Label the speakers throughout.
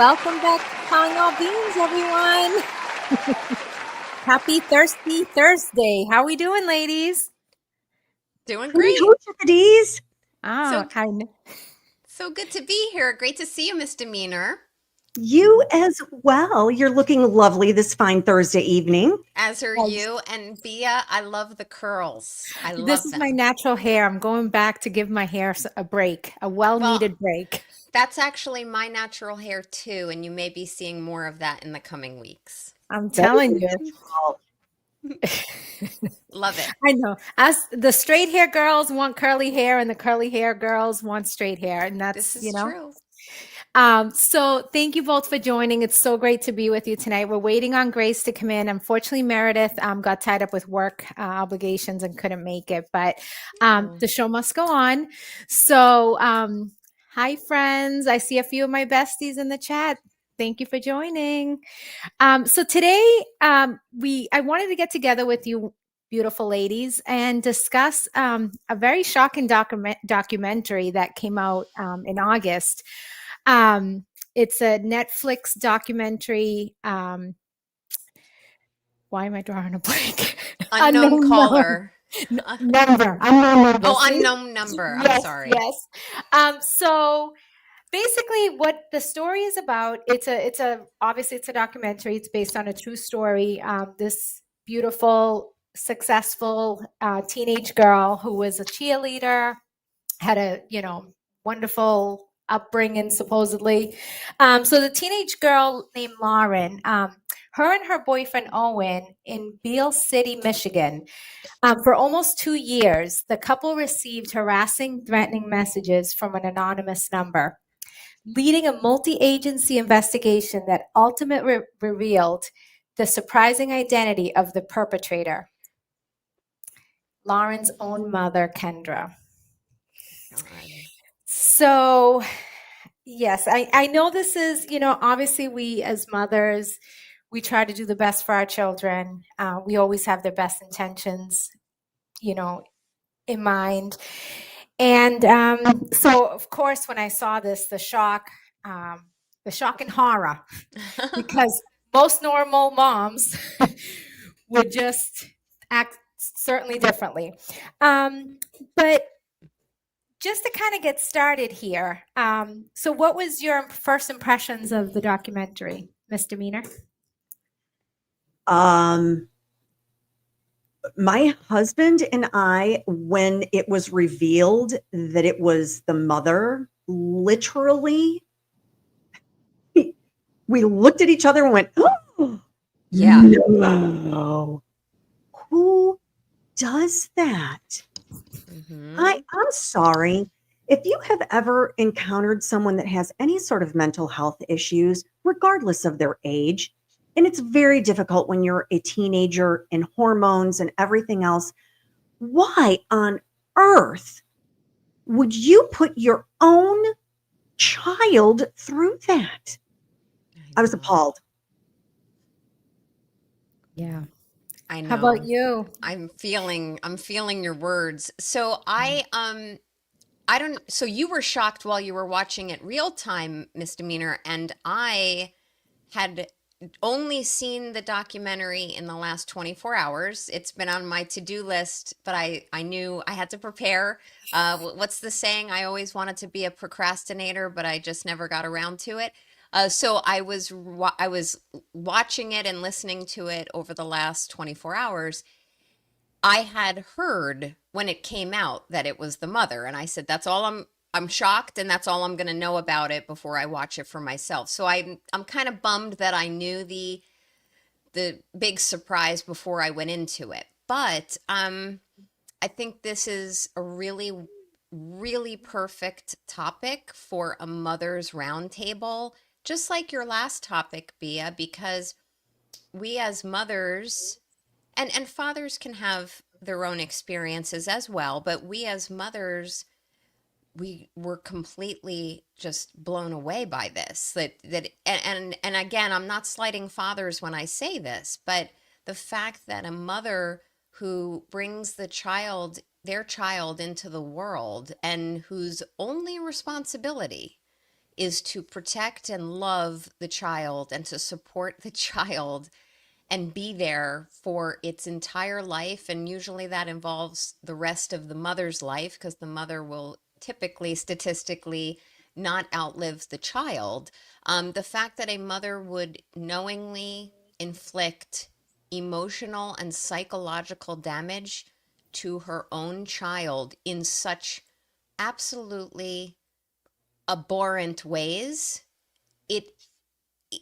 Speaker 1: Welcome back to Calling All Beans, everyone. Happy Thirsty Thursday. How we doing, ladies?
Speaker 2: Doing
Speaker 3: Pretty
Speaker 2: great.
Speaker 3: hooch chickadees.
Speaker 1: Oh,
Speaker 2: So so good to be here. Great to see you, Miss Demeanor.
Speaker 3: You as well. You're looking lovely this fine Thursday evening.
Speaker 2: As are
Speaker 1: yes.
Speaker 2: you. And Bia, I love the curls. I
Speaker 1: This
Speaker 2: love
Speaker 1: is my
Speaker 2: them.
Speaker 1: natural hair. I'm going back to give my hair a break, a
Speaker 2: Well,
Speaker 1: well-needed break.
Speaker 2: that's actually my natural hair too, and you may be seeing more of that in the coming weeks.
Speaker 1: I'm
Speaker 3: Very
Speaker 1: telling you.
Speaker 3: natural.
Speaker 2: Love it.
Speaker 1: I know. Us, the straight hair girls want curly hair, and the curly hair girls want straight hair, and
Speaker 2: This
Speaker 1: that's
Speaker 2: is true.
Speaker 1: So thank you both for joining. It's so great to be with you tonight. We're waiting on Grace to come in. Unfortunately, Meredith got tied up with work obligations and couldn't make it, but
Speaker 2: Oh.
Speaker 1: the show must go on. So, hi, friends. I see a few of my besties in the chat. Thank you for joining. So today, I wanted to get together with you, beautiful ladies, and discuss a very shocking documentary that came out in August. It's a Netflix documentary. Why am I drawing a blank?
Speaker 2: Unknown
Speaker 1: Unknown
Speaker 2: caller.
Speaker 1: number. Unknown number.
Speaker 2: Oh,
Speaker 1: See?
Speaker 2: unknown number. I'm
Speaker 1: Yes,
Speaker 2: sorry.
Speaker 1: yes. So basically, what the story is about, it's a obviously it's a documentary. It's based on a true story. This beautiful, successful teenage girl who was a cheerleader, had a wonderful upbringing supposedly. So the teenage girl named Lauren, her and her boyfriend Owen in Beale City, Michigan, for almost 2 years, the couple received harassing, threatening messages from an anonymous number, leading a multi-agency investigation that ultimately revealed the surprising identity of the perpetrator, Lauren's own mother, Kendra.
Speaker 2: God.
Speaker 1: So, yes, I know this is, obviously we as mothers, we try to do the best for our children. We always have their best intentions, you know, in mind. And so, of course, when I saw this, the shock and horror, because most normal moms would just act certainly differently. But just to kind of get started here, so what was your first impressions of the documentary, Miss Demeanor?
Speaker 3: Um, my husband and I, when it was revealed that it was the mother, literally, we looked at each other and went, "Oh,
Speaker 2: Yeah.
Speaker 3: no! Who does that?"
Speaker 2: Hmm.
Speaker 3: I'm sorry. If you have ever encountered someone that has any sort of mental health issues, regardless of their age, and it's very difficult when you're a teenager and hormones and everything else, why on earth would you put your own child through that? I was
Speaker 2: know.
Speaker 3: appalled.
Speaker 1: Yeah.
Speaker 2: I
Speaker 1: How about
Speaker 2: know.
Speaker 1: you?
Speaker 2: I'm feeling your words. So I don't so you were shocked while you were watching it real time, Misdemeanor, and I had only seen the documentary in the last 24 hours. It's been on my to-do list, but I knew I had to prepare. What's the saying? I always wanted to be a procrastinator, but I just never got around to it. So I was watching it and listening to it over the last 24 hours. I had heard when it came out that it was the mother, and I said that's all I'm shocked, and that's all I'm going to know about it before I watch it for myself. So I'm kind of bummed that I knew the big surprise before I went into it. But I think this is a really perfect topic for a mother's roundtable, just like your last topic, Bia, because we as mothers and fathers can have their own experiences as well, but we as mothers, we were completely just blown away by this. And again, I'm not slighting fathers when I say this, but the fact that a mother who brings their child into the world, and whose only responsibility is to protect and love the child and to support the child and be there for its entire life. And usually that involves the rest of the mother's life, because the mother will typically, statistically, not outlive the child. The fact that a mother would knowingly inflict emotional and psychological damage to her own child in such absolutely abhorrent ways, it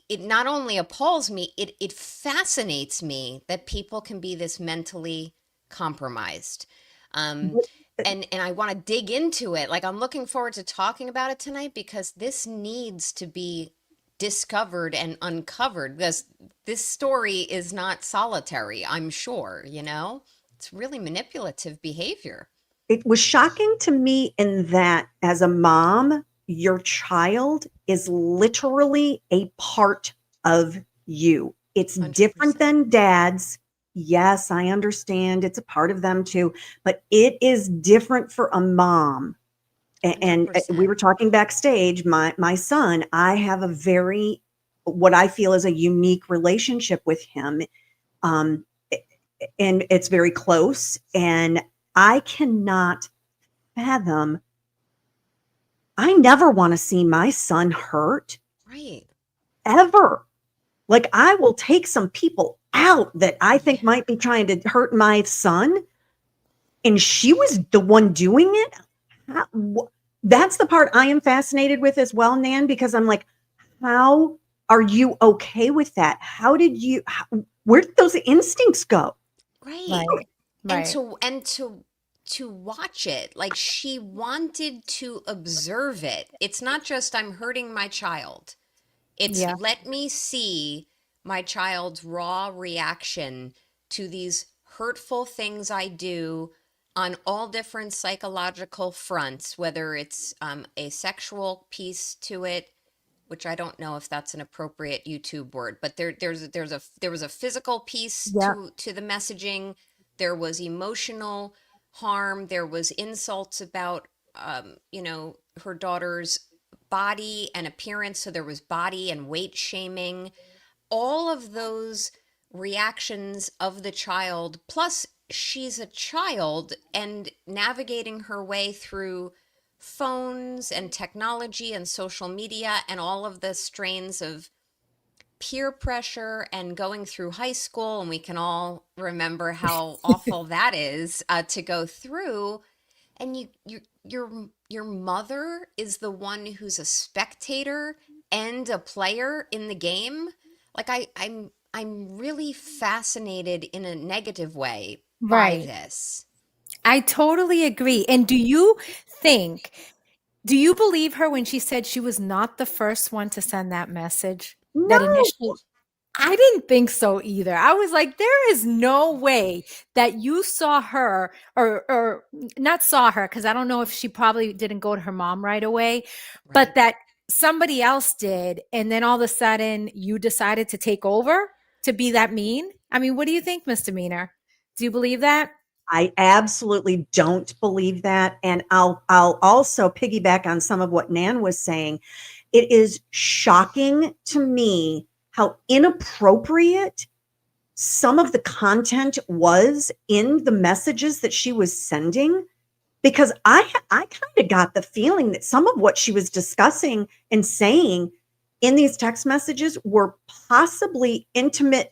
Speaker 2: it not only appalls me, it fascinates me that people can be this mentally compromised. Um, and I want to dig into it. Like, I'm looking forward to talking about it tonight, because this needs to be discovered and uncovered, because this story is not solitary, I'm sure, you know? It's really manipulative behavior.
Speaker 3: It was shocking to me in that as a mom, your child is literally a part of you. It's different
Speaker 2: 100%.
Speaker 3: than dad's. Yes, I understand. It's a part of them too, but it is different for a mom. And we
Speaker 2: 100%.
Speaker 3: were talking backstage, my son, I have a very, what I feel is a unique relationship with him. Um, and it's very close. And I cannot fathom. I never want to see my son hurt
Speaker 2: Right.
Speaker 3: ever. Like, I will take some people out that I think might be trying to hurt my son, and she was the one doing it. That's the part I am fascinated with as well, Nan, because I'm like, how are you okay with that? Where did those instincts go?
Speaker 2: Right.
Speaker 1: Right.
Speaker 2: And
Speaker 1: Right.
Speaker 2: to watch it, like, she wanted to observe it. It's not just I'm hurting my child. It's
Speaker 1: Yeah.
Speaker 2: let me see my child's raw reaction to these hurtful things I do on all different psychological fronts, whether it's a sexual piece to it, which I don't know if that's an appropriate YouTube word, but there was a physical piece
Speaker 3: Yeah.
Speaker 2: to the messaging. There was emotional harm. There was insults about her daughter's body and appearance. So there was body and weight shaming. All of those reactions of the child, plus she's a child and navigating her way through phones and technology and social media and all of the strains of peer pressure and going through high school, and we can all remember how awful that is to go through. And your mother is the one who's a spectator and a player in the game. Like, I'm really fascinated in a negative way by
Speaker 1: Right.
Speaker 2: this.
Speaker 1: I totally agree. And think, do you believe her when she said she was not the first one to send that message? That
Speaker 3: No.
Speaker 1: initial I didn't think so either. I was like, there is no way that you saw her or not saw her, because I don't know if she probably didn't go to her mom right away, but
Speaker 2: Right.
Speaker 1: that somebody else did. And then all of a sudden you decided to take over to be that mean. I mean, what do you think, Mr. Meaner? Do you believe that?
Speaker 3: I absolutely don't believe that. And I'll also piggyback on some of what Nan was saying. It is shocking to me how inappropriate some of the content was in the messages that she was sending, because I kind of got the feeling that some of what she was discussing and saying in these text messages were possibly intimacy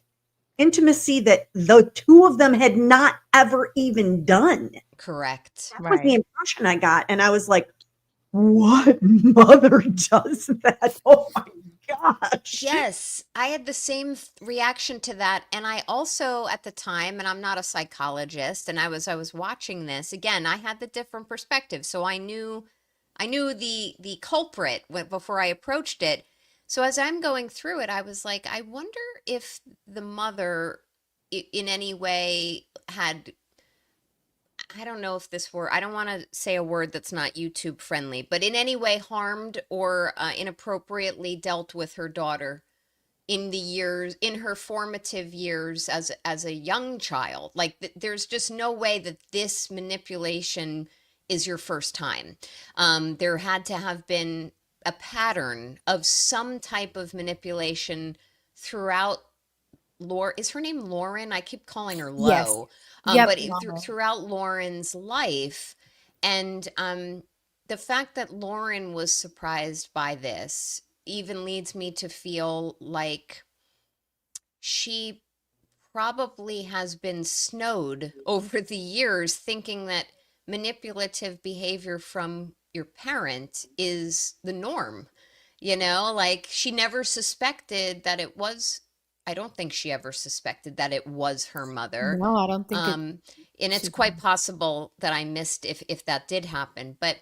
Speaker 3: that the two of them had not ever even done.
Speaker 2: Correct.
Speaker 3: That was the
Speaker 1: Right.
Speaker 3: impression I got. And I was like, what mother does that? Oh my gosh.
Speaker 2: Yes, I had the same reaction to that. And I also, at the time, and I'm not a psychologist, and I was watching this again, I had the different perspective. So I knew the culprit before I approached it. So as I'm going through it, I was like, I wonder if the mother in any way had, I don't know if this word, I don't want to say a word that's not YouTube friendly, but in any way harmed or inappropriately dealt with her daughter in the years, in her formative years as a young child. Like, there's just no way that this manipulation is your first time. There had to have been a pattern of some type of manipulation throughout Laura, is her name Lauren? I keep calling her
Speaker 1: Yes.
Speaker 2: Lo.
Speaker 1: Yep.
Speaker 2: But throughout Lauren's life, and the fact that Lauren was surprised by this even leads me to feel like she probably has been snowed over the years thinking that manipulative behavior from your parent is the norm. Like she never suspected that it was, I don't think she ever suspected that it was her mother.
Speaker 1: No, I don't think it.
Speaker 2: And it's
Speaker 1: She,
Speaker 2: quite possible that I missed if that did happen. But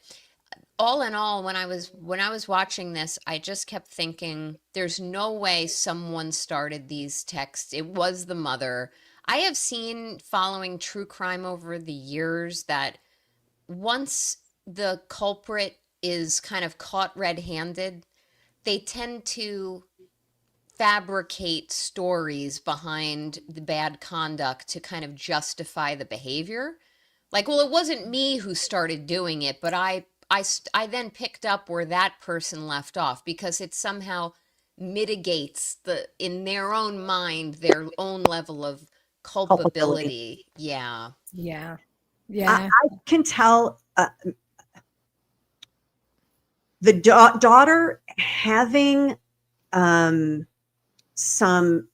Speaker 2: all in all, when I was watching this, I just kept thinking, there's no way someone started these texts. It was the mother. I have seen, following true crime over the years, that once the culprit is kind of caught red-handed, they tend to fabricate stories behind the bad conduct to kind of justify the behavior. Like, well, it wasn't me who started doing it, but I then picked up where that person left off, because it somehow mitigates in their own mind, their own level of culpability. Yeah.
Speaker 1: yeah.
Speaker 3: I,
Speaker 1: Yeah.
Speaker 3: I can tell the daughter having some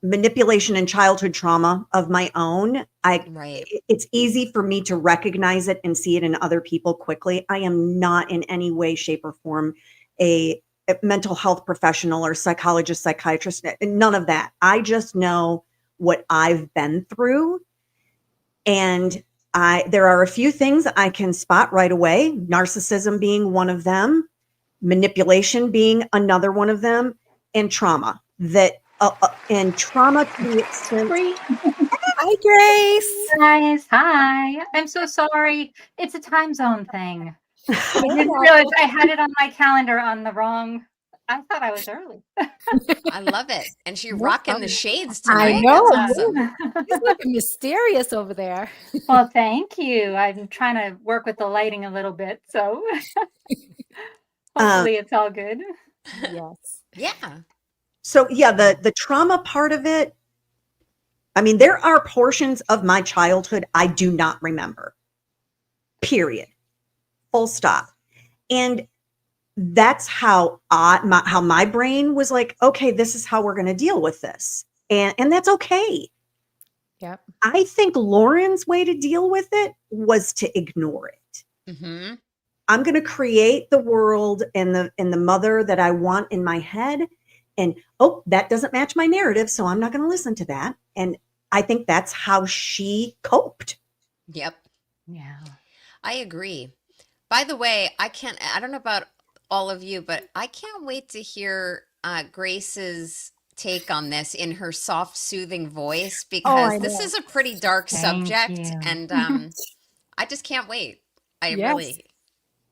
Speaker 3: manipulation and childhood trauma of my own.
Speaker 2: Right.
Speaker 3: It's easy for me to recognize it and see it in other people quickly. I am not in any way, shape, or form a mental health professional or psychologist, psychiatrist, none of that. I just know what I've been through. And there are a few things I can spot right away, narcissism being one of them, manipulation being another one of them, and trauma. And trauma to the extent.
Speaker 1: Hi, Grace.
Speaker 4: Guys, hi. I'm so sorry. It's a time zone thing. I didn't realize I had it on my calendar on the wrong. I thought I was early.
Speaker 2: I love it. And she's
Speaker 1: No
Speaker 2: rocking
Speaker 1: problem.
Speaker 2: the shades
Speaker 1: I
Speaker 2: tonight.
Speaker 1: know.
Speaker 2: That's awesome.
Speaker 1: She's looking mysterious over there.
Speaker 4: Well, thank you. I'm trying to work with the lighting a little bit, so hopefully it's all good.
Speaker 1: Yes.
Speaker 2: Yeah.
Speaker 3: So yeah, the trauma part of it, I mean, there are portions of my childhood I do not remember. Period. Full stop. And that's how my brain was like, okay, this is how we're going to deal with this. And that's okay.
Speaker 1: Yep.
Speaker 3: I think Lauren's way to deal with it was to ignore it.
Speaker 2: Mm-hmm.
Speaker 3: I'm going to create the world and the mother that I want in my head. And that doesn't match my narrative, so I'm not going to listen to that. And I think that's how she coped.
Speaker 2: Yep.
Speaker 4: Yeah.
Speaker 2: I agree. By the way, I don't know about all of you, but I can't wait to hear Grace's take on this in her soft, soothing voice, because this is a pretty dark
Speaker 4: Thank
Speaker 2: subject,
Speaker 4: you.
Speaker 2: and I just can't wait. I
Speaker 1: Yes.
Speaker 2: really.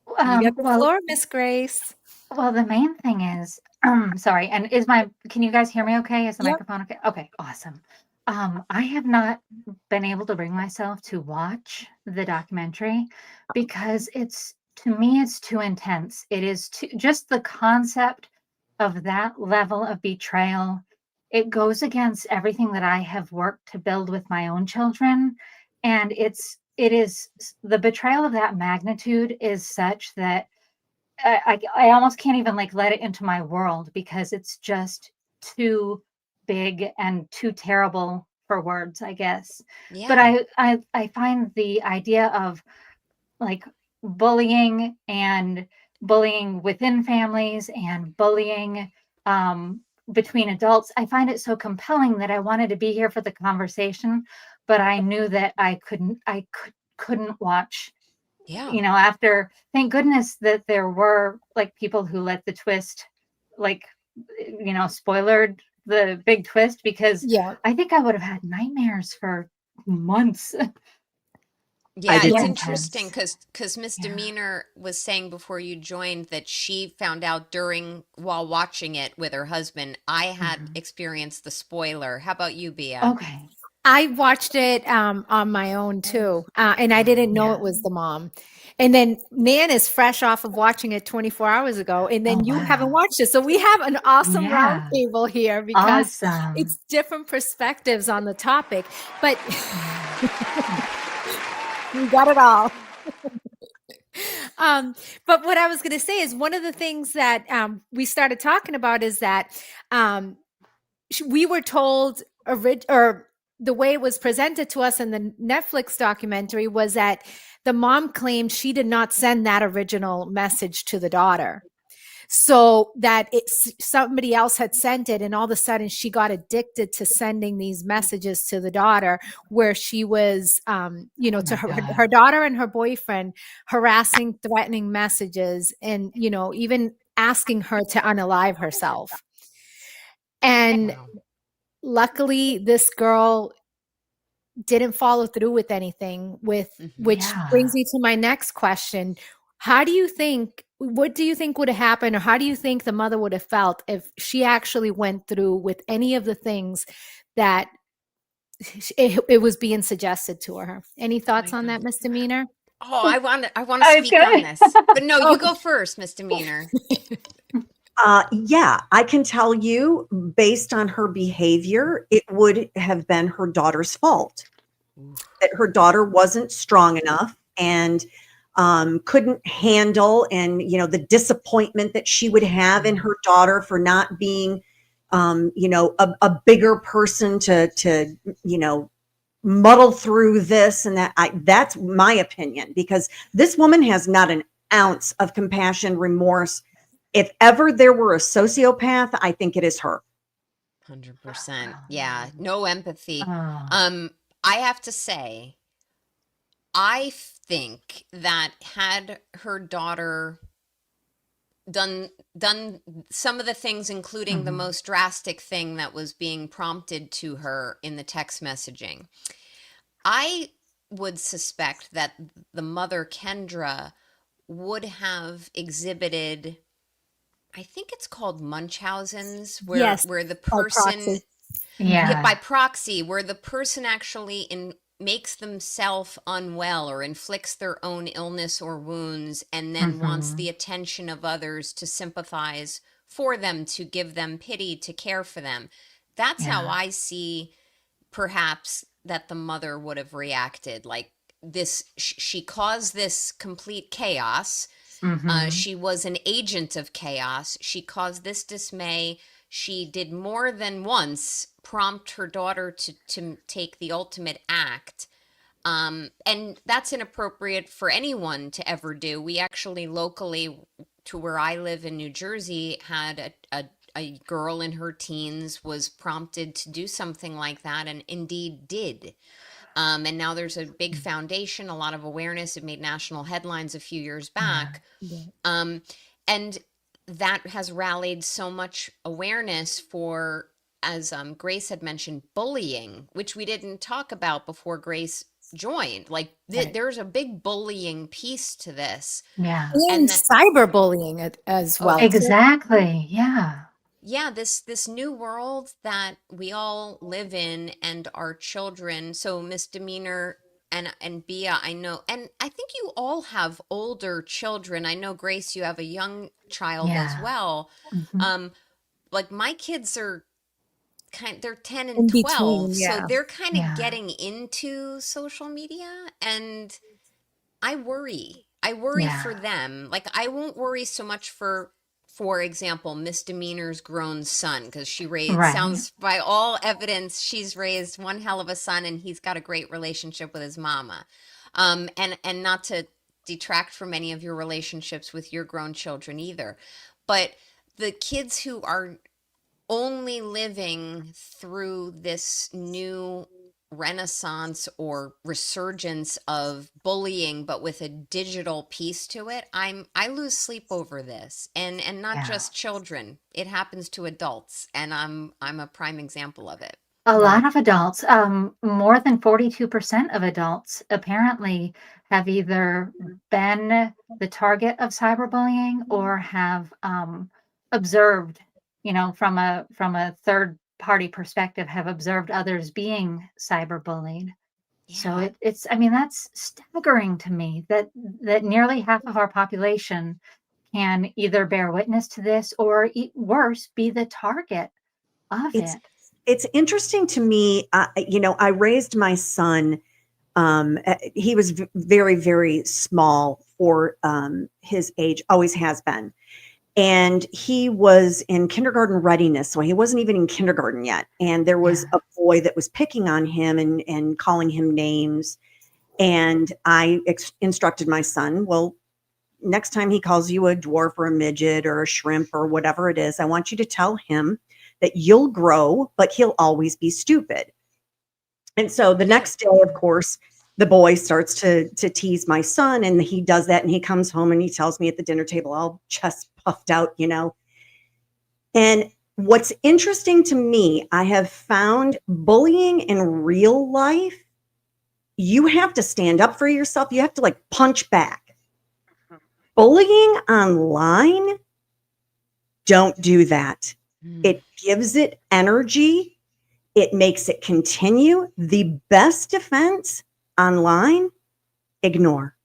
Speaker 1: You got the
Speaker 4: Well,
Speaker 1: floor, Miss Grace.
Speaker 4: the main thing is, sorry, and can you guys hear me okay? Is the
Speaker 1: Yep.
Speaker 4: microphone okay? Okay, awesome. I have not been able to bring myself to watch the documentary because to me, it's too intense. It is just the concept of that level of betrayal. It goes against everything that I have worked to build with my own children. And it is the betrayal of that magnitude is such that I almost can't even let it into my world, because it's just too big and too terrible for words, I guess.
Speaker 2: Yeah.
Speaker 4: But I find the idea of bullying and bullying within families and bullying between adults, I find it so compelling that I wanted to be here for the conversation, but I knew that I couldn't watch.
Speaker 2: Yeah.
Speaker 4: After, thank goodness that there were people who let the twist, spoilered the big twist, because
Speaker 1: Yeah.
Speaker 4: I think I would have had nightmares for months.
Speaker 2: Yeah,
Speaker 3: did
Speaker 2: it's
Speaker 3: too.
Speaker 2: interesting because Miss Demeanor was saying before you joined that she found out while watching it with her husband. I had experienced the spoiler. How about you, Bia?
Speaker 4: Okay.
Speaker 1: I watched it on my own too, and I didn't know
Speaker 4: Yeah.
Speaker 1: it was the mom. And then Nan is fresh off of watching it 24 hours ago, and then
Speaker 4: Oh,
Speaker 1: you haven't
Speaker 4: wow.
Speaker 1: watched it. So we have an awesome
Speaker 4: Yeah.
Speaker 1: roundtable here because
Speaker 4: Awesome.
Speaker 1: it's different perspectives on the topic. But
Speaker 4: Yeah.
Speaker 1: we got it all. But what I was going to say is one of the things that we started talking about is that we were told or the way it was presented to us in the Netflix documentary was that the mom claimed she did not send that original message to the daughter. So that somebody else had sent it, and all of a sudden she got addicted to sending these messages to the daughter, where she was, to her daughter and her boyfriend, harassing, threatening messages, and even asking her to unalive herself. And
Speaker 2: Wow.
Speaker 1: luckily, this girl didn't follow through with anything. Which brings me to my next question. What do you think would have happened, or how do you think the mother would have felt if she actually went through with any of the things that it was being suggested to her? Any thoughts on that, Misdemeanor?
Speaker 2: Oh, I want to
Speaker 4: I was
Speaker 2: speak on
Speaker 4: gonna-
Speaker 2: this. But no, you go first, Misdemeanor.
Speaker 3: Yeah, I can tell you based on her behavior, it would have been her daughter's fault. That her daughter wasn't strong enough and couldn't handle, and the disappointment that she would have in her daughter for not being a bigger person to muddle through this and that. That's my opinion, because this woman has not an ounce of compassion, remorse. If ever there were a sociopath, I think it is her.
Speaker 2: 100%. Yeah, no empathy.
Speaker 4: Oh.
Speaker 2: I have to say, I think that had her daughter done some of the things, including the
Speaker 4: Mhm.
Speaker 2: most drastic thing that was being prompted to her in the text messaging, I would suspect that the mother, Kendra, would have exhibited, I think it's called Munchausen's,
Speaker 1: Yes,
Speaker 2: where the
Speaker 1: by
Speaker 2: person,
Speaker 1: proxy.
Speaker 2: yeah, by
Speaker 4: Yeah.
Speaker 2: proxy, where the person actually makes themselves unwell or inflicts their own illness or wounds, and then wants the
Speaker 4: Mhm.
Speaker 2: attention of others to sympathize for them, to give them pity, to care for them. That's how
Speaker 4: Yeah.
Speaker 2: I see perhaps that the mother would have reacted. Like this, she caused this complete chaos.
Speaker 4: Mhm.
Speaker 2: She was an agent of chaos. She caused this dismay. She did more than once prompt her daughter to take the ultimate act. And that's inappropriate for anyone to ever do. We actually locally, to where I live in New Jersey, had a girl in her teens was prompted to do something like that, and indeed did. And now there's a big foundation, a lot of awareness. It made national headlines a few years
Speaker 4: Yeah.
Speaker 2: back. Um, and that has rallied so much awareness for, as Grace had mentioned, bullying, which we didn't talk about before Grace joined. Like
Speaker 1: Right.
Speaker 2: there's a big bullying piece to this.
Speaker 4: Yeah.
Speaker 1: And
Speaker 2: And that,
Speaker 1: cyberbullying as
Speaker 2: oh,
Speaker 1: well.
Speaker 4: Exactly. Yeah.
Speaker 2: yeah, this new world that we all live in, and our children. So Misdemeanor and Bia, I know, and I think you all have older children. I know, Grace, you have a young child as
Speaker 4: Yeah.
Speaker 2: well.
Speaker 4: Mhm.
Speaker 2: Like my kids are they're 10 and
Speaker 1: In
Speaker 2: 12,
Speaker 1: between,
Speaker 2: so
Speaker 1: yeah.
Speaker 2: they're kind of
Speaker 4: Yeah.
Speaker 2: getting into social media, and I worry. I worry for
Speaker 4: Yeah.
Speaker 2: them. Like I won't worry so much for example, Misdemeanor's grown son, because she raised,
Speaker 4: Right.
Speaker 2: sounds by all evidence, she's raised one hell of a son, and he's got a great relationship with his mama. And not to detract from any of your relationships with your grown children either, but the kids who are only living through this new renaissance or resurgence of bullying, but with a digital piece to it, I lose sleep over this. And not
Speaker 4: Yeah.
Speaker 2: just children, it happens to adults, and I'm a prime example of it.
Speaker 4: A lot of adults, more than 42% of adults apparently have either been the target of cyberbullying or have observed, from a third party perspective, have observed others being cyberbullied. So
Speaker 2: Yeah.
Speaker 4: it's, I mean, that's staggering to me that nearly half of our population can either bear witness to this or worse, be the target of
Speaker 3: It's
Speaker 4: it.
Speaker 3: it's interesting to me. I raised my son. He was very, very small for his age, always has been. And he was in kindergarten readiness. So he wasn't even in kindergarten yet. And there was
Speaker 4: Yeah.
Speaker 3: a boy that was picking on him and calling him names. And I instructed my son, well, next time he calls you a dwarf or a midget or a shrimp or whatever it is, I want you to tell him that you'll grow, but he'll always be stupid. And so the next day, of course, the boy starts to tease my son, and he does that, and he comes home and he tells me at the dinner table, all chest puffed out, And what's interesting to me, I have found bullying in real life, you have to stand up for yourself. You have to like punch back. Bullying online, don't do that.
Speaker 2: Mm.
Speaker 3: It gives it energy. It makes it continue. The best defense online, ignore.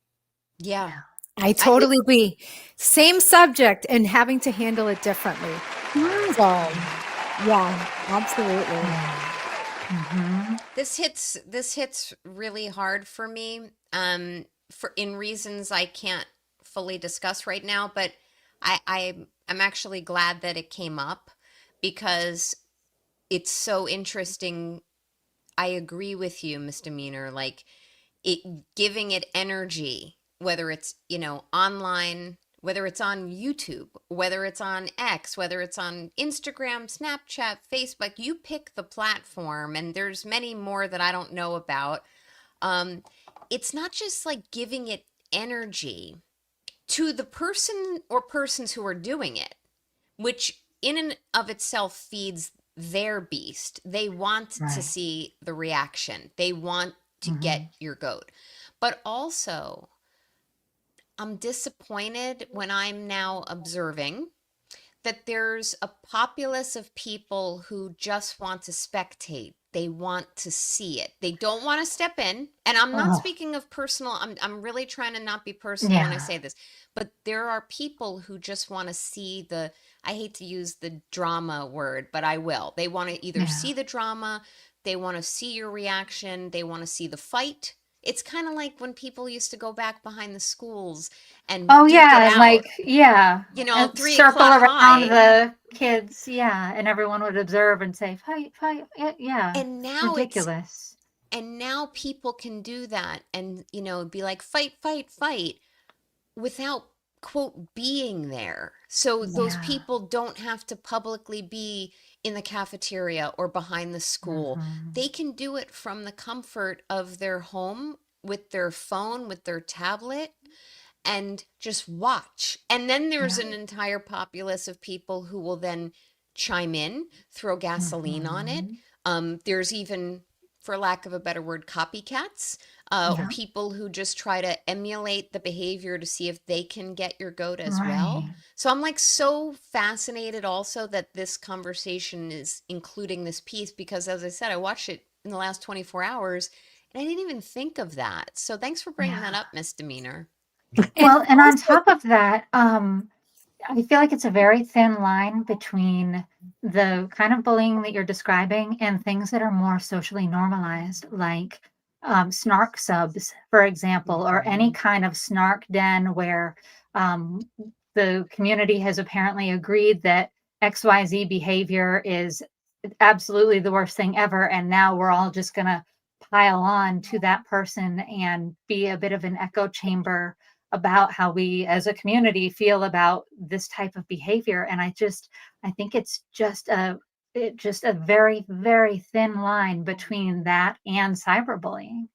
Speaker 2: Yeah.
Speaker 1: I totally agree. Same subject and having to handle it differently. So, yeah, absolutely.
Speaker 4: Mm-hmm.
Speaker 2: This hits really hard for me. For in reasons I can't fully discuss right now, but I'm actually glad that it came up because it's so interesting. I agree with you, Misdemeanor. Like it giving it energy, whether it's, online, whether it's on YouTube, whether it's on X, whether it's on Instagram, Snapchat, Facebook, you pick the platform, and there's many more that I don't know about. Um, it's not just like giving it energy to the person or persons who are doing it, which in and of itself feeds their beast. They want to
Speaker 4: Right.
Speaker 2: see the reaction. They want to get your goat. But also, I'm disappointed when I'm now observing that there's a populace of people who just want to spectate. They want to see it. They don't want to step in. And I'm not
Speaker 4: Oh,
Speaker 2: speaking of personal. I'm really trying to not be personal when I
Speaker 4: yeah.
Speaker 2: say this. But there are people who just want to see the, I hate to use the drama word, but I will. They want to either
Speaker 4: Yeah.
Speaker 2: see the drama, they want to see your reaction, they want to see the fight. It's kind of like when people used to go back behind the schools and
Speaker 4: Oh
Speaker 2: duke it
Speaker 4: yeah, and
Speaker 2: out,
Speaker 4: and
Speaker 2: 3 o'clock
Speaker 4: circle around
Speaker 2: high.
Speaker 4: the kids, yeah, and everyone would observe and say, "Fight, fight!" Yeah,
Speaker 2: And now it's
Speaker 4: ridiculous.
Speaker 2: and now people can do that and be like fight, fight, fight without quote being there. So those
Speaker 4: Yeah.
Speaker 2: people don't have to publicly be in the cafeteria or behind the school.
Speaker 4: Mhm.
Speaker 2: They can do it from the comfort of their home with their phone, with their tablet, and just watch. And then there's
Speaker 4: Yeah.
Speaker 2: an entire populace of people who will then chime in, throw gasoline on it.
Speaker 4: Mhm.
Speaker 2: There's even, for lack of a better word, copycats,
Speaker 4: Yeah.
Speaker 2: people who just try to emulate the behavior to see if they can get your goat as well.
Speaker 4: Right.
Speaker 2: So I'm like so fascinated also that this conversation is including this piece because, as I said, I watched it in the last 24 hours and I didn't even think of that. So thanks for bringing that
Speaker 4: Yeah.
Speaker 2: up, Misdemeanor.
Speaker 1: And
Speaker 4: Well, and on
Speaker 1: also,
Speaker 4: top of that, I feel like it's a very thin line between the kind of bullying that you're describing and things that are more socially normalized, like snark subs, for example, or any kind of snark den where um, the community has apparently agreed that XYZ behavior is absolutely the worst thing ever. And now we're all just going to pile on to that person and be a bit of an echo chamber about how we as a community feel about this type of behavior. And I think it's just a very, very thin line between that and cyberbullying.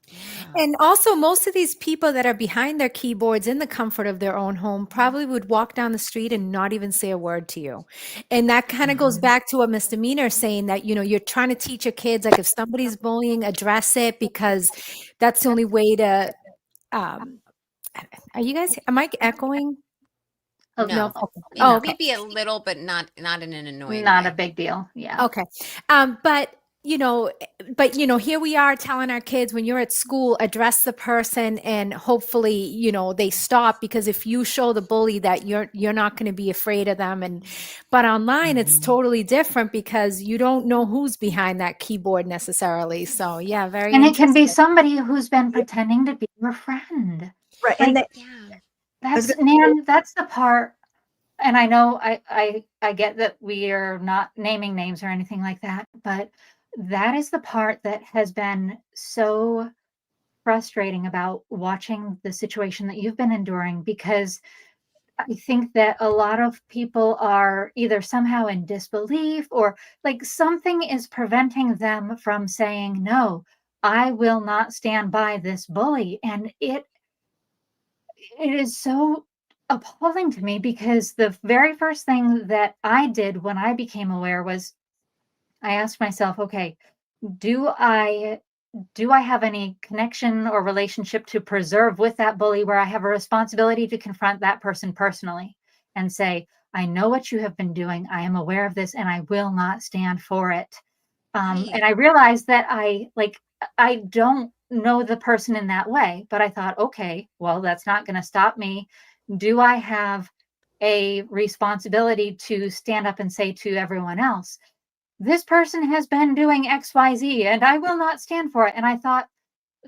Speaker 2: Yeah.
Speaker 1: and also most of these people that are behind their keyboards in the comfort of their own home probably would walk down the street and not even say a word to you. And that kind of goes
Speaker 4: Mhm.
Speaker 1: back to what Misdemeanor is saying, that, you're trying to teach your kids, like if somebody's bullying, address it, because that's the only way to, um, are you guys, am I echoing?
Speaker 4: A
Speaker 1: No.
Speaker 2: No,
Speaker 4: little,
Speaker 1: Okay. Oh,
Speaker 4: no,
Speaker 1: okay.
Speaker 2: maybe a little, but not in an annoying
Speaker 4: not a
Speaker 2: way.
Speaker 4: big deal. Yeah.
Speaker 1: Okay. But but here we are telling our kids, when you're at school, address the person, and hopefully, they stop, because if you show the bully that you're not going to be afraid of them. But online it's totally different, because you don't know who's behind that keyboard necessarily. So yeah, very
Speaker 4: And it can be
Speaker 1: interesting.
Speaker 4: somebody who's been pretending to be your friend.
Speaker 3: Right.
Speaker 4: Like,
Speaker 3: And that,
Speaker 2: Yeah.
Speaker 3: I was
Speaker 4: that's,
Speaker 3: gonna say,
Speaker 4: Nan, that's the part. And I know I get that we are not naming names or anything like that, but that is the part that has been so frustrating about watching the situation that you've been enduring, because I think that a lot of people are either somehow in disbelief, or like something is preventing them from saying, no, I will not stand by this bully. And it is so appalling to me, because the very first thing that I did when I became aware was I asked myself, okay, do I do I have any connection or relationship to preserve with that bully, where I have a responsibility to confront that person personally and say, I know what you have been doing. I am aware of this and I will not stand for it.
Speaker 2: Right.
Speaker 4: And I realized that I don't know the person in that way, but I thought, okay, well, that's not going to stop me. Do I have a responsibility to stand up and say to everyone else, this person has been doing XYZ and I will not stand for it? And I thought,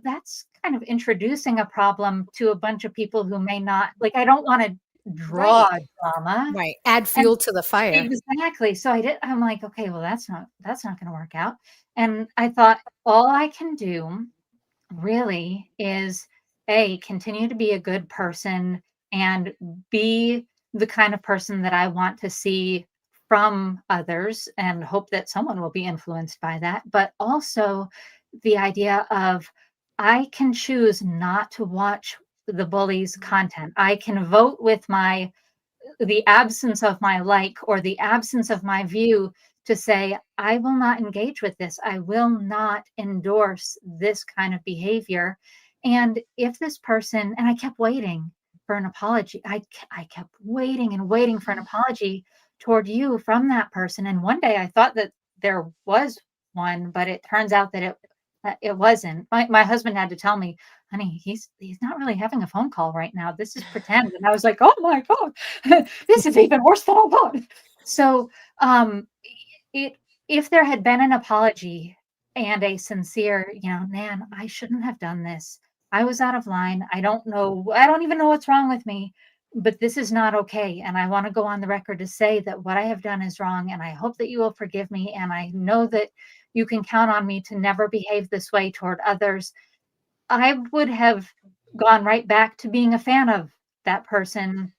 Speaker 4: that's kind of introducing a problem to a bunch of people who may not, like, I don't want to draw
Speaker 2: Right.
Speaker 4: drama.
Speaker 1: Right, add
Speaker 4: And
Speaker 1: fuel to the fire.
Speaker 4: exactly. So I'm like, okay, well, that's not going to work out. And I thought, all I can do really is continue to be a good person and be the kind of person that I want to see from others, and hope that someone will be influenced by that. But also the idea of, I can choose not to watch the bully's content. I can vote with the absence of my like, or the absence of my view, to say, I will not engage with this. I will not endorse this kind of behavior. And if this person, and I kept waiting for an apology, I kept waiting and waiting for an
Speaker 2: Mhm.
Speaker 4: apology toward you from that person. And one day I thought that there was one, but it turns out that it wasn't. My husband had to tell me, honey, he's not really having a phone call right now. This is pretend. And I was like, oh my God, this is even worse than I thought. So, it if there had been an apology and a sincere, Nan, I shouldn't have done this. I was out of line. I don't know. I don't even know what's wrong with me, but this is not okay. And I want to go on the record to say that what I have done is wrong. And I hope that you will forgive me. And I know that you can count on me to never behave this way toward others. I would have gone right back to being a fan of that person,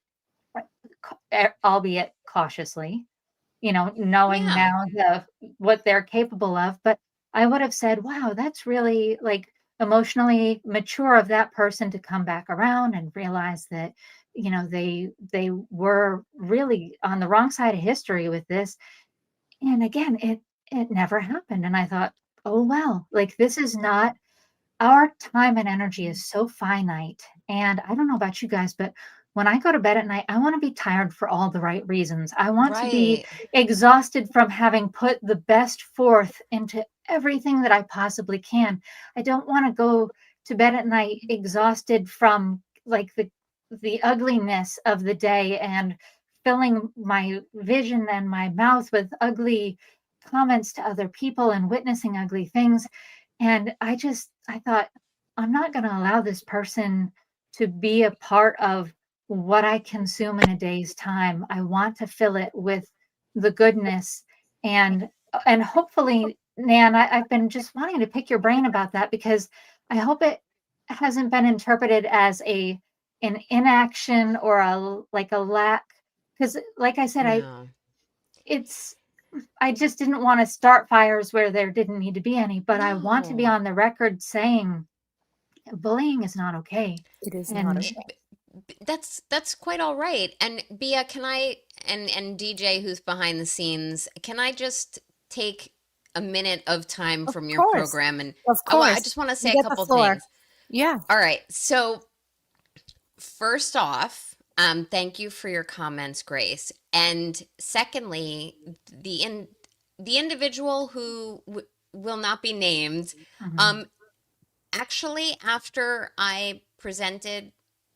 Speaker 4: albeit cautiously, knowing
Speaker 2: Yeah.
Speaker 4: now what they're capable of. But I would have said, wow, that's really like emotionally mature of that person to come back around and realize that, they were really on the wrong side of history with this. And again, it never happened. And I thought, oh well, like, this is not, our time and energy is so finite. And I don't know about you guys, but when I go to bed at night, I want to be tired for all the right reasons. I want to be
Speaker 2: Right.
Speaker 4: exhausted from having put the best forth into everything that I possibly can. I don't want to go to bed at night exhausted from, like, the ugliness of the day, and filling my vision and my mouth with ugly comments to other people and witnessing ugly things. And I thought, I'm not going to allow this person to be a part of what I consume in a day's time. I want to fill it with the goodness. And hopefully, Nan, I've been just wanting to pick your brain about that, because I hope it hasn't been interpreted as an inaction, or like a lack. Because like I said,
Speaker 2: No.
Speaker 4: it's I just didn't want to start fires where there didn't need to be any, but I want to be
Speaker 2: No.
Speaker 4: on the record saying bullying is not okay.
Speaker 1: It is not
Speaker 4: And
Speaker 1: okay.
Speaker 2: That's quite all right. And Bia, can I, and DJ who's behind the scenes, can I just take a minute of time
Speaker 1: Of
Speaker 2: from your
Speaker 1: course.
Speaker 2: program? And
Speaker 1: Of
Speaker 2: I
Speaker 1: course.
Speaker 2: just want to
Speaker 1: You
Speaker 2: say a
Speaker 1: get the
Speaker 2: couple
Speaker 1: floor.
Speaker 2: things.
Speaker 1: Yeah.
Speaker 2: All right. So first off, thank you for your comments, Grace. And secondly, the individual who will not be named.
Speaker 4: Mhm.
Speaker 2: Actually, after I presented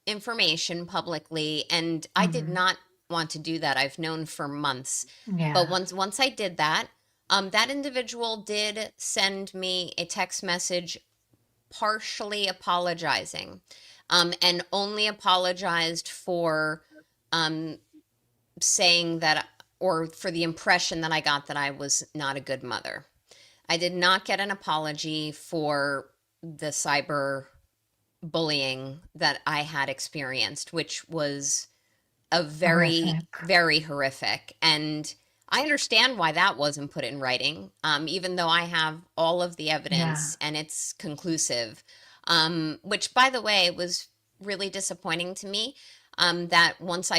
Speaker 2: information publicly, and I did
Speaker 4: Mhm.
Speaker 2: not want to do that. I've known for months. But
Speaker 4: Yeah.
Speaker 2: once I did that, that individual did send me a text message partially apologizing, and only apologized for um, saying that, or for the impression that I got that I was not a good mother. I did not get an apology for the cyber bullying that I had experienced, which was a very,
Speaker 4: Horrific.
Speaker 2: very horrific. And I understand why that wasn't put in writing, even though I have all of the
Speaker 4: Yeah.
Speaker 2: evidence and it's conclusive, which, by the way, was really disappointing to me, that once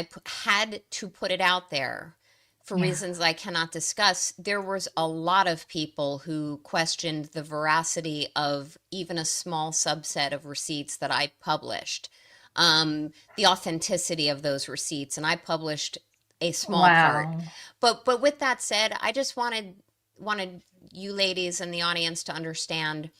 Speaker 2: had to put it out there for
Speaker 4: Yeah.
Speaker 2: reasons I cannot discuss, there was a lot of people who questioned the veracity of even a small subset of receipts that I published, the authenticity of those receipts, and I published a small part.
Speaker 4: Wow.
Speaker 2: But with that said, I just wanted you ladies in the audience to understand,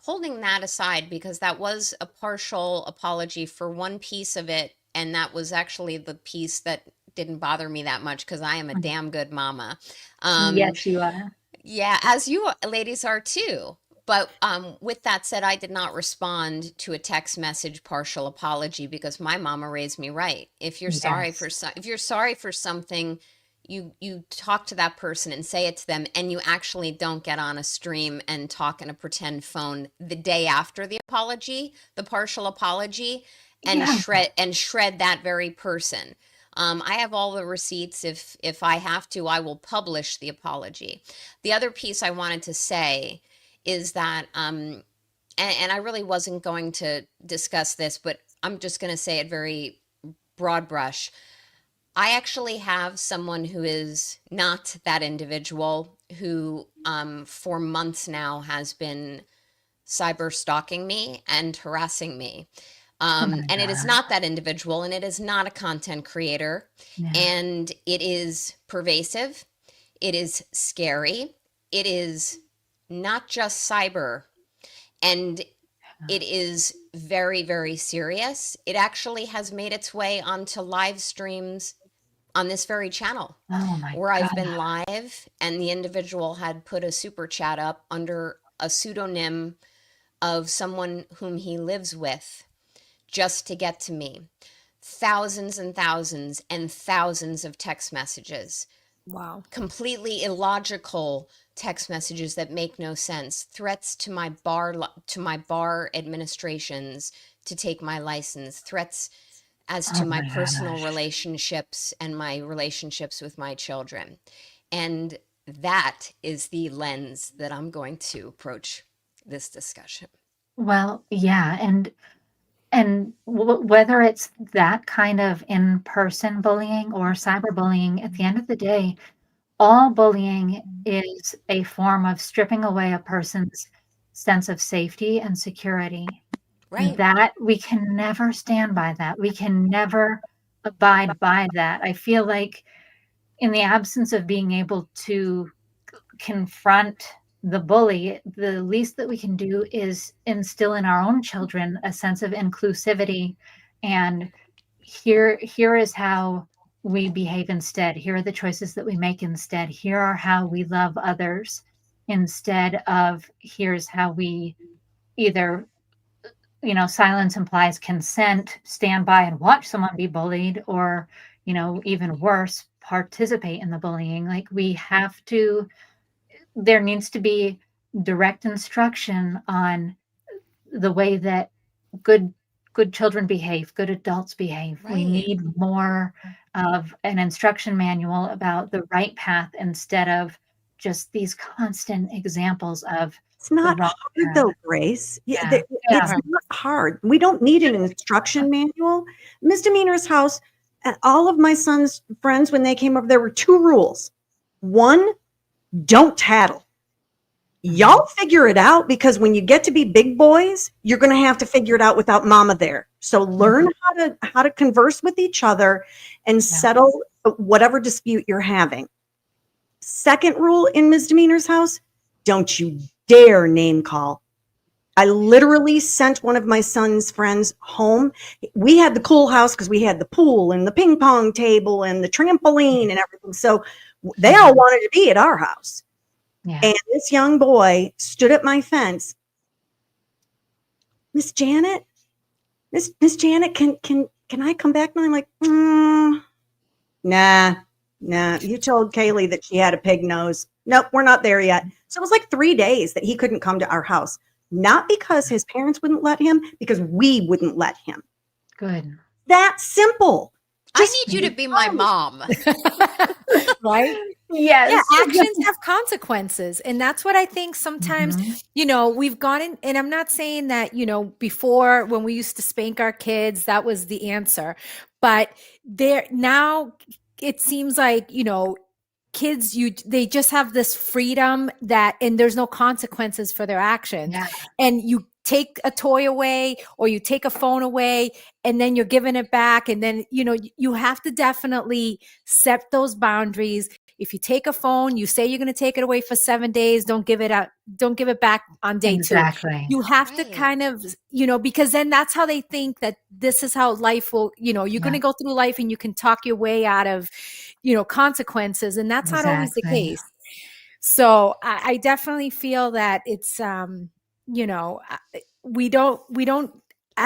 Speaker 2: holding that aside, because that was a partial apology for one piece of it, and that was actually the piece that didn't bother me that much because I am a
Speaker 4: Mhm.
Speaker 2: damn good mama. Um,
Speaker 4: Yes, you are.
Speaker 2: yeah, as you ladies are too. But with that said, I did not respond to a text message partial apology because my mama raised me right.
Speaker 4: Yes.
Speaker 2: If you're sorry for something, you talk to that person and say it to them, and you actually don't get on a stream and talk in a pretend phone the day after the apology, the partial apology, and
Speaker 4: Yeah.
Speaker 2: shred that very person. I have all the receipts. If I have to, I will publish the apology. The other piece I wanted to say is that, and I really wasn't going to discuss this, but I'm just going to say it very broad brush. I actually have someone who is not that individual who, for months now, has been cyber stalking me and harassing me.
Speaker 4: Oh my
Speaker 2: And it is
Speaker 4: God.
Speaker 2: not that individual, and it is not a content creator,
Speaker 4: Yeah.
Speaker 2: and it is pervasive. It is scary. It is not just cyber, and it is very, very serious. It actually has made its way onto live streams on this very channel
Speaker 4: Oh my
Speaker 2: where
Speaker 4: God.
Speaker 2: I've been live, and the individual had put a super chat up under a pseudonym of someone whom he lives with just to get to me. Thousands and thousands and thousands of text messages,
Speaker 1: Wow.
Speaker 2: completely illogical text messages that make no sense, threats to my bar administrations to take my license, threats as
Speaker 4: Oh
Speaker 2: to my
Speaker 4: my
Speaker 2: personal
Speaker 4: gosh.
Speaker 2: relationships and my relationships with my children. And that is the lens that I'm going to approach this discussion.
Speaker 4: Well, yeah, and whether it's that kind of in-person bullying or cyberbullying, at the end of the day, all bullying is a form of stripping away a person's sense of safety and security. And
Speaker 2: Right.
Speaker 4: that we can never stand by that. We can never abide by that. I feel like in the absence of being able to confront the bully, the least that we can do is instill in our own children a sense of inclusivity and here is how we behave instead. Here are the choices that we make instead. Here are how we love others instead of here's how we either silence implies consent, stand by and watch someone be bullied, or, even worse, participate in the bullying. Like there needs to be direct instruction on the way that good good children behave, good adults behave. We
Speaker 2: Right.
Speaker 4: need more of an instruction manual about the right path instead of just these constant examples of
Speaker 3: It's
Speaker 4: the
Speaker 3: not
Speaker 4: wrong
Speaker 3: hard
Speaker 4: path.
Speaker 3: though, Grace.
Speaker 4: Yeah. Yeah.
Speaker 3: It's not hard. We don't need an instruction manual. Misdemeanor's house, and all of my son's friends, when they came over, there were two rules. One, don't tattle. Y'all figure it out, because when you get to be big boys, you're going to have to figure it out without mama there. So learn how to converse with each other and settle whatever dispute you're having. Second rule in misdemeanor's house, don't you dare name call. I literally sent one of my son's friends home. We had the cool house because we had the pool and the ping pong table and the trampoline and everything. So they all wanted to be at our house.
Speaker 4: Yeah.
Speaker 3: And this young boy stood at my fence. Miss Janet, Miss Janet, can I come back now? I'm like, nah. You told Kaylee that she had a pig nose. Nope, we're not there yet. So it was like 3 days that he couldn't come to our house. Not because his parents wouldn't let him, because we wouldn't let him.
Speaker 4: Good.
Speaker 3: That simple.
Speaker 2: I need you to be my mom.
Speaker 1: Right?
Speaker 4: Yes.
Speaker 1: Yeah, actions have consequences. And that's what I think sometimes, we've gone in, and I'm not saying that, before when we used to spank our kids, that was the answer. But now it seems like, kids, they just have this freedom and there's no consequences for their actions.
Speaker 4: Yeah.
Speaker 1: And you take a toy away or you take a phone away and then you're giving it back. And then, you have to definitely set those boundaries. If you take a phone, you say you're going to take it away for 7 days, don't give it back on day 2.
Speaker 4: Exactly.
Speaker 1: You have to kind of, because then that's how they think that this is how life will, you're going to go through life and you can talk your way out of, consequences. And that's not always the
Speaker 4: Exactly.
Speaker 1: case. So I definitely feel that it's, I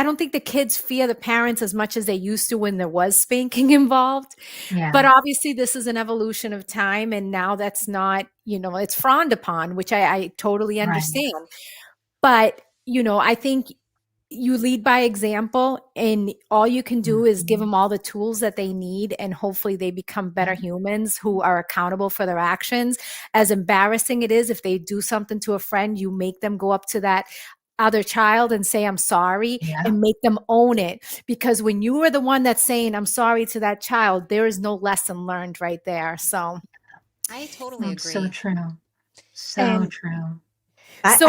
Speaker 1: don't think the kids fear the parents as much as they used to when there was spanking involved.
Speaker 4: Yeah.
Speaker 1: But obviously this is an evolution of time. And now that's not, it's frowned upon, which I totally understand. But, I think you lead by example, and all you can do is give them all the tools that they need. And hopefully they become better humans who are accountable for their actions. As embarrassing it is, if they do something to a friend, you make them go up to that other child and say, I'm sorry, and make them own it. Because when you are the one that's saying, I'm sorry to that child, there is no lesson learned right there. So
Speaker 2: I totally agree.
Speaker 4: So true. So true.
Speaker 1: So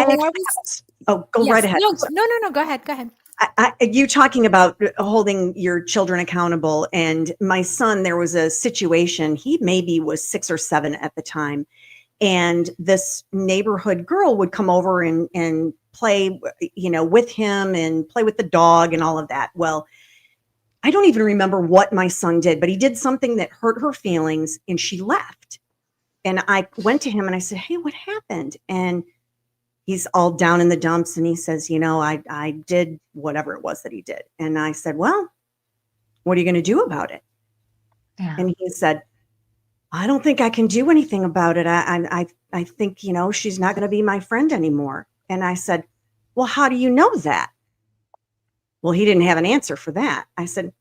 Speaker 3: go right ahead.
Speaker 1: No, go ahead.
Speaker 3: You talking about holding your children accountable, and my son, there was a situation, he maybe was 6 or 7 at the time. And this neighborhood girl would come over and play, with him and play with the dog and all of that. Well, I don't even remember what my son did, but he did something that hurt her feelings and she left. And I went to him and I said, hey, what happened? And he's all down in the dumps. And he says, I did whatever it was that he did. And I said, well, what are you going to do about it? Yeah. And he said, I don't think I can do anything about it. I think, she's not going to be my friend anymore. And I said, well, how do you know that? Well, he didn't have an answer for that. I said,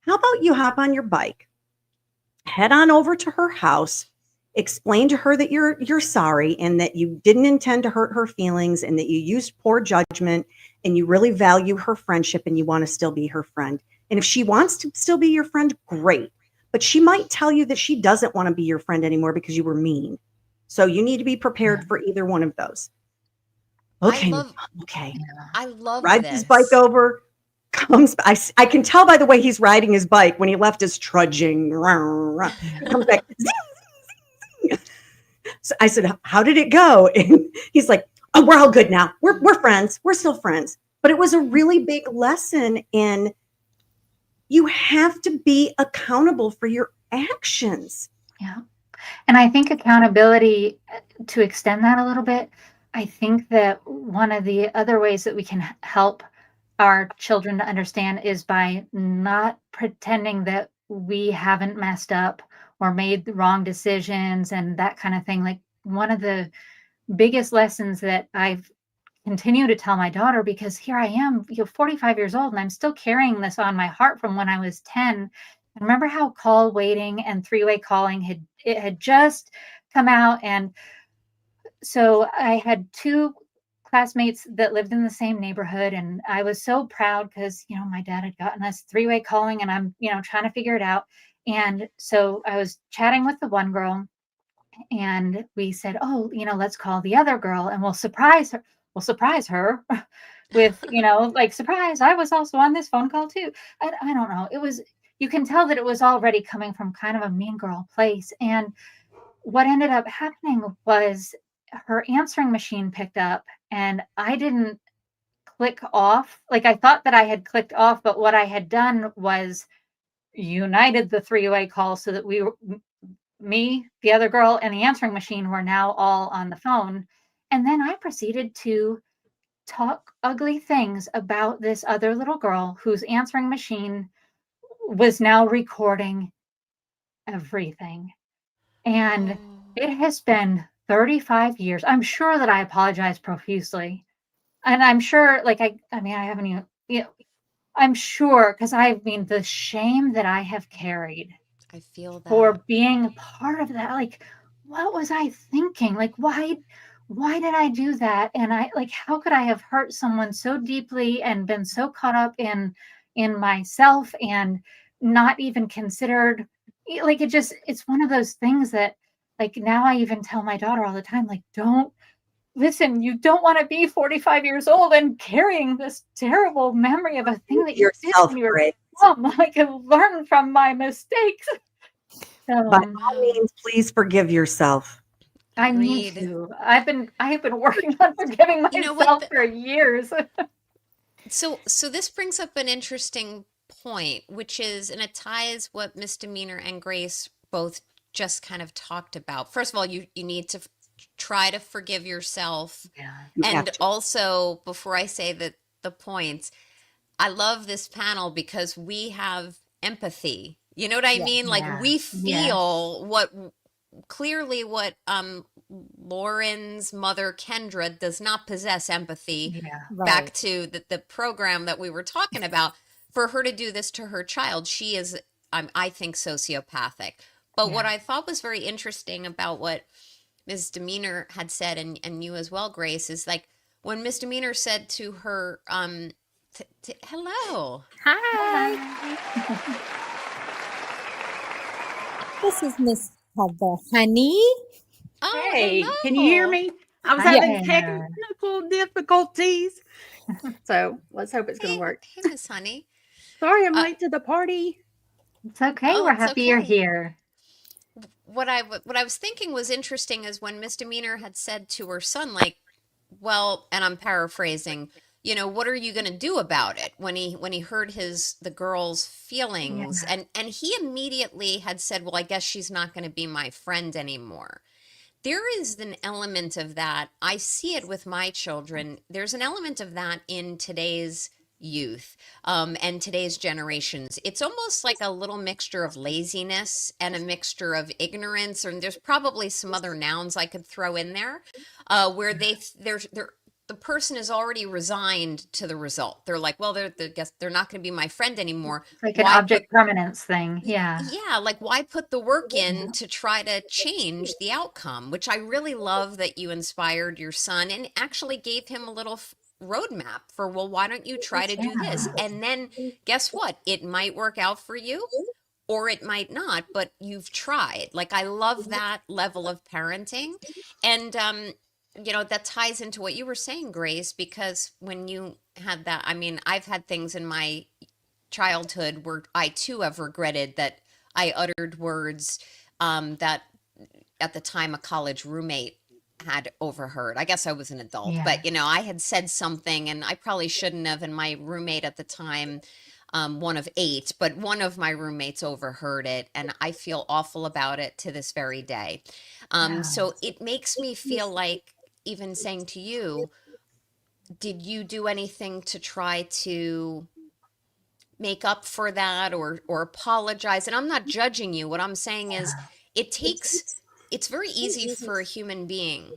Speaker 3: how about you hop on your bike, head on over to her house, explain to her that you're sorry and that you didn't intend to hurt her feelings and that you used poor judgment and you really value her friendship and you want to still be her friend. And if she wants to still be your friend, great. But she might tell you that she doesn't want to be your friend anymore because you were mean. So you need to be prepared for either one of those. Okay.
Speaker 2: I love
Speaker 3: rides his bike over, comes. I can tell by the way he's riding his bike when he left his trudging. Comes back. So I said, how did it go? And he's like, oh, we're all good now. We're friends. We're still friends. But it was a really big lesson in you have to be accountable for your actions.
Speaker 4: Yeah. And I think accountability, to extend that a little bit, I think that one of the other ways that we can help our children to understand is by not pretending that we haven't messed up or made the wrong decisions and that kind of thing. Like one of the biggest lessons that I've continued to tell my daughter, because here I am, 45 years old, and I'm still carrying this on my heart from when I was 10. And remember how call waiting and three-way calling had just come out. And so I had 2 classmates that lived in the same neighborhood. And I was so proud because, my dad had gotten us three-way calling and I'm, trying to figure it out. And so I was chatting with the one girl and we said, oh, let's call the other girl and we'll surprise her. We'll surprise her with, like, surprise, I was also on this phone call too. I don't know. You can tell that it was already coming from kind of a mean girl place. And what ended up happening was her answering machine picked up, and I didn't click off. Like, I thought that I had clicked off, but what I had done was united the three-way call so that we were me, the other girl, and the answering machine were now all on the phone. And then I proceeded to talk ugly things about this other little girl whose answering machine was now recording everything. And
Speaker 2: Oh.
Speaker 4: it has been 35 years. I'm sure that I apologize profusely. And I'm sure, like, I mean, I haven't even, I'm sure, because I mean, the shame that I have carried
Speaker 2: I feel that.
Speaker 4: for being part of that, like, what was I thinking? Like, why did I do that? And I, like, how could I have hurt someone so deeply and been so caught up in myself and not even considered, like, it's one of those things that, like, now I even tell my daughter all the time, like, don't listen, you don't want to be 45 years old and carrying this terrible memory of a thing that you did
Speaker 3: Yourself,
Speaker 4: when you were
Speaker 3: Grace.
Speaker 4: like, learn from my mistakes. So
Speaker 3: By all means, please forgive yourself.
Speaker 4: I need
Speaker 2: Agreed.
Speaker 4: to. I have been working on forgiving
Speaker 2: You know
Speaker 4: myself
Speaker 2: what?
Speaker 4: for years.
Speaker 2: So this brings up an interesting point, which is, and it ties what Misdemeanor and Grace both just kind of talked about. First of all, you need to try to forgive yourself.
Speaker 4: Yeah.
Speaker 3: You have
Speaker 2: And
Speaker 3: to.
Speaker 2: also, before I say the points, I love this panel because we have empathy. You know what I
Speaker 1: Yeah.
Speaker 2: mean? Like
Speaker 4: Yeah.
Speaker 2: we
Speaker 4: Yes.
Speaker 2: feel what clearly what Lauren's mother Kendra does not possess empathy.
Speaker 4: Yeah.
Speaker 2: Back
Speaker 1: Right.
Speaker 2: to the program that we were talking about, for her to do this to her child, she is, I think, sociopathic. But what
Speaker 4: Yeah.
Speaker 2: I thought was very interesting about what Ms. Demeanor had said, and you as well, Grace, is like when Ms. Demeanor said to her, hello.
Speaker 1: Hi.
Speaker 4: Hi.
Speaker 1: This is Miss Heather Honey.
Speaker 2: Oh,
Speaker 5: Hey, can you hear
Speaker 2: hello.
Speaker 5: me? I was
Speaker 4: Hi
Speaker 5: having
Speaker 4: there.
Speaker 5: technical difficulties. So let's hope it's going
Speaker 2: Hey,
Speaker 5: to work.
Speaker 2: hey, Miss Honey.
Speaker 5: Sorry, I'm
Speaker 2: Uh,
Speaker 5: late to the party.
Speaker 4: It's okay.
Speaker 2: oh,
Speaker 4: We're
Speaker 2: it's
Speaker 4: happy you're
Speaker 2: okay.
Speaker 4: here.
Speaker 2: What I was thinking was interesting is when Miss Demeanor had said to her son, like, well, and I'm paraphrasing, what are you going to do about it, when he heard the girl's
Speaker 4: Yeah.
Speaker 2: feelings, and he immediately had said, well, I guess she's not going to be my friend anymore. There is an element of that. I see it with my children. There's an element of that in today's youth, and today's generations. It's almost like a little mixture of laziness and a mixture of ignorance, and there's probably some other nouns I could throw in there, where they're the person is already resigned to the result. They're like, well, guess they're not going to be my friend anymore.
Speaker 4: It's like an
Speaker 2: Why put
Speaker 4: object permanence thing. Yeah.
Speaker 2: Yeah, like why put the work in to try to change the outcome, which I really love that you inspired your son and actually gave him a little roadmap for, well, why don't you try to do this?
Speaker 4: Yeah.
Speaker 2: And then guess what? It might work out for you or it might not, but you've tried. Like I love that level of parenting. And that ties into what you were saying, Grace, because when you had that, I mean, I've had things in my childhood where I too have regretted that I uttered words that at the time a college roommate had overheard. I guess I was an adult,
Speaker 4: Yeah.
Speaker 2: but I had said something and I probably shouldn't have. And my roommate at the time, one of 8, but one of my roommates overheard it, and I feel awful about it to this very day.
Speaker 4: Yeah.
Speaker 2: So it makes me feel like, even saying to you, did you do anything to try to make up for that or apologize? And I'm not judging you. What I'm saying is it's very easy for a human being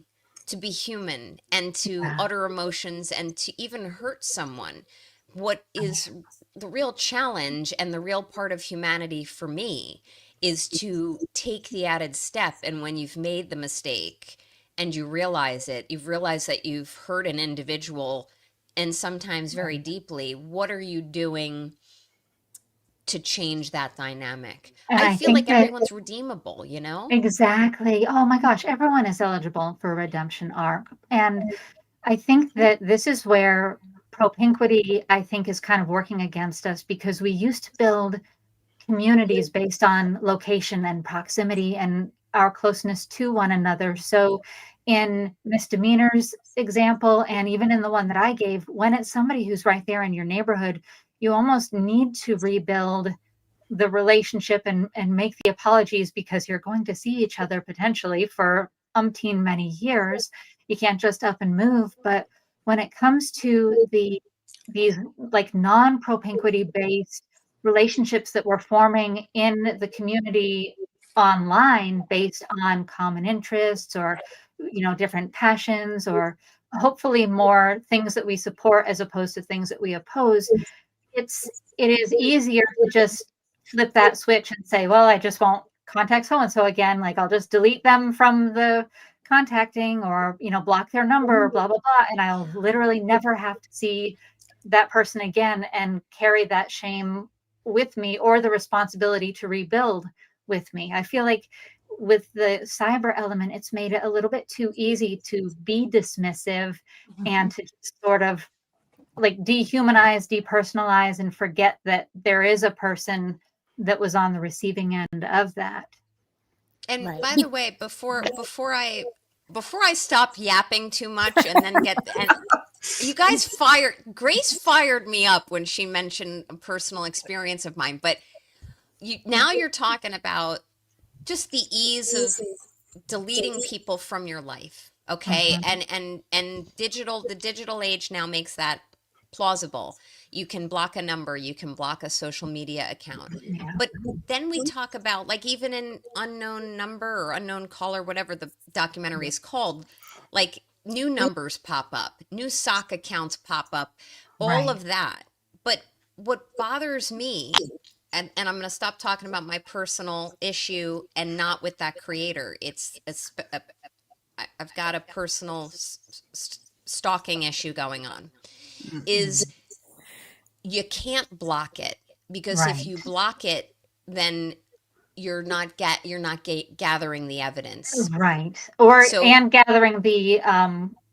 Speaker 2: to be human and to
Speaker 4: Yeah.
Speaker 2: utter emotions and to even hurt someone. What is the real challenge and the real part of humanity for me is to take the added step. And when you've made the mistake and you realize it, you've realized that you've hurt an individual, and sometimes very deeply, what are you doing to change that dynamic?
Speaker 4: And
Speaker 2: I
Speaker 4: I
Speaker 2: feel
Speaker 4: think
Speaker 2: like
Speaker 4: that
Speaker 2: everyone's redeemable, you know?
Speaker 4: exactly. Oh my gosh, everyone is eligible for a redemption arc. And I think that this is where propinquity, I think, is kind of working against us, because we used to build communities based on location and proximity and our closeness to one another. So in misdemeanors example, and even in the one that I gave, when it's somebody who's right there in your neighborhood, you almost need to rebuild the relationship and make the apologies, because you're going to see each other potentially for umpteen many years. You can't just up and move. But when it comes to these like non-propinquity based relationships that we're forming in the community online based on common interests, or different passions, or hopefully more things that we support as opposed to things that we oppose, it is easier to just flip that switch and say, well, I just won't contact so and so again. Like, I'll just delete them from the contacting, or block their number, blah blah blah, and I'll literally never have to see that person again and carry that shame with me, or the responsibility to rebuild with me. I feel like with the cyber element, it's made it a little bit too easy to be dismissive and to just sort of like dehumanize, depersonalize, and forget that there is a person that was on the receiving end of that.
Speaker 2: And
Speaker 1: Right.
Speaker 2: by the way, before I stop yapping too much and then get and you guys Grace fired me up when she mentioned a personal experience of mine, but now you're talking about just the ease of deleting people from your life, okay? And the digital age now makes that plausible. You can block a number, you can block a social media account.
Speaker 4: Yeah.
Speaker 2: But then we talk about, like, even an unknown number or unknown caller, whatever the documentary is called, like new numbers pop up, new sock accounts pop up, all
Speaker 4: Right.
Speaker 2: of that. But what bothers me, and I'm going to stop talking about my personal issue and not with that creator. I've got a personal stalking issue going on. Is you can't block it, because if you
Speaker 4: Right.
Speaker 2: block it, then you're not gathering the evidence.
Speaker 4: Right. Or
Speaker 2: So
Speaker 4: and gathering the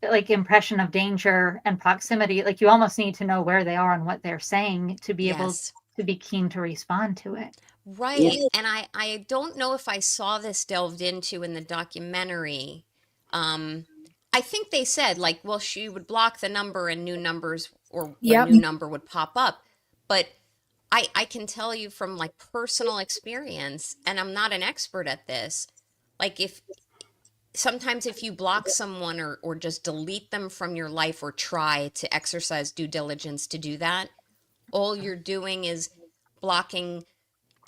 Speaker 4: like impression of danger and proximity. Like, you almost need to know where they are and what they're saying to be able
Speaker 2: yes,
Speaker 4: to be keen to respond to it.
Speaker 2: right. And I don't know if I saw this delved into in the documentary. I think they said, like, well, she would block the number and new numbers, or a
Speaker 1: Yep.
Speaker 2: new number would pop up. But I can tell you from like personal experience, and I'm not an expert at this, like, if sometimes if you block someone, or just delete them from your life, or try to exercise due diligence to do that, all you're doing is blocking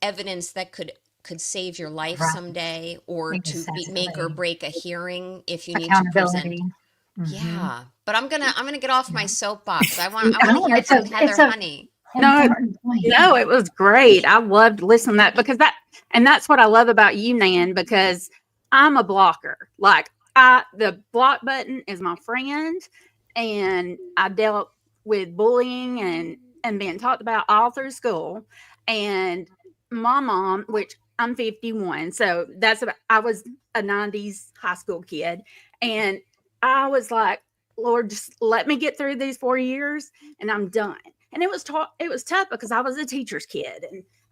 Speaker 2: evidence that could save your life
Speaker 4: Right.
Speaker 2: someday, or to make or
Speaker 4: Exactly.
Speaker 2: break a hearing if you need to present.
Speaker 4: Accountability. Mhm.
Speaker 2: Yeah, but I'm gonna get off my
Speaker 4: Yeah.
Speaker 2: soapbox. I want to
Speaker 4: No,
Speaker 2: hear
Speaker 4: it's
Speaker 2: from
Speaker 4: a
Speaker 2: Heather Honey.
Speaker 5: No,
Speaker 4: important point.
Speaker 5: no, it was great. I loved listening to that, because that's what I love about you, Nan, because I'm a blocker. Like, the block button is my friend, and I dealt with bullying and being talked about all through school. And my mom, which I'm 51, so I was a 90s high school kid, and I was like, Lord, just let me get through these 4 years and I'm done. And it was tough because I was a teacher's kid,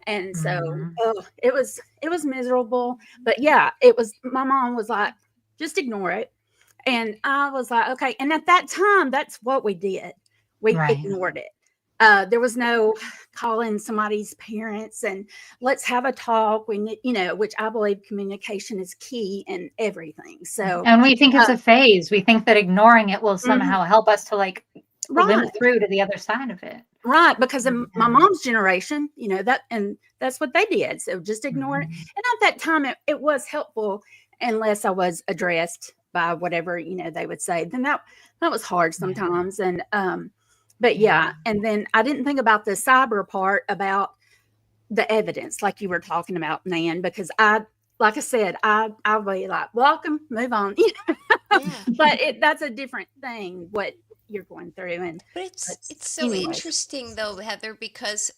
Speaker 5: and so
Speaker 4: Mhm.
Speaker 5: it was miserable. But yeah, it was. My mom was like, just ignore it, and I was like, okay. And at that time, that's what we did. We
Speaker 4: Right.
Speaker 5: ignored it. There was no calling somebody's parents and let's have a talk. We need, which I believe communication is key in everything. So
Speaker 4: And we think it's
Speaker 5: uh,
Speaker 4: a phase. We think that ignoring it will
Speaker 5: mhm,
Speaker 4: somehow help us to like
Speaker 5: right.
Speaker 4: limp through to the other side of it.
Speaker 5: Right, because in my
Speaker 4: Mhm.
Speaker 5: mom's generation, that's what they did. So just ignore it.
Speaker 4: Mhm.
Speaker 5: And at that time, it was helpful, unless I was addressed by whatever they would say. Then that was hard
Speaker 4: Yeah.
Speaker 5: sometimes. And but yeah, and then I didn't think about the cyber part about the evidence, like you were talking about, Nan, because like I said, I'll be like, welcome, move on.
Speaker 2: Yeah.
Speaker 5: But that's a different thing. What you're going through, and
Speaker 2: But it's so
Speaker 5: anyways.
Speaker 2: interesting though, Heather, because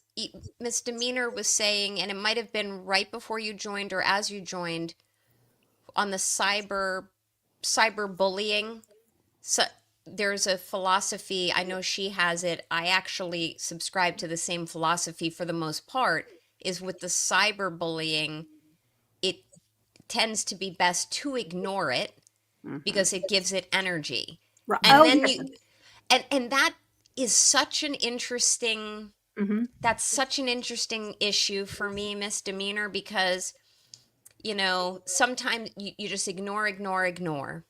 Speaker 2: Miss Demeanor was saying, and it might have been right before you joined or as you joined, on the cyber bullying. So there's a philosophy, I know she has it. I actually subscribe to the same philosophy for the most part, is with the cyber bullying, it tends to be best to ignore it, because it gives it energy.
Speaker 5: Right.
Speaker 2: And
Speaker 5: Oh,
Speaker 2: then
Speaker 5: yeah.
Speaker 2: you and that is such an interesting
Speaker 5: Mhm.
Speaker 2: that's such an interesting issue for me, misdemeanor, because sometimes you just ignore.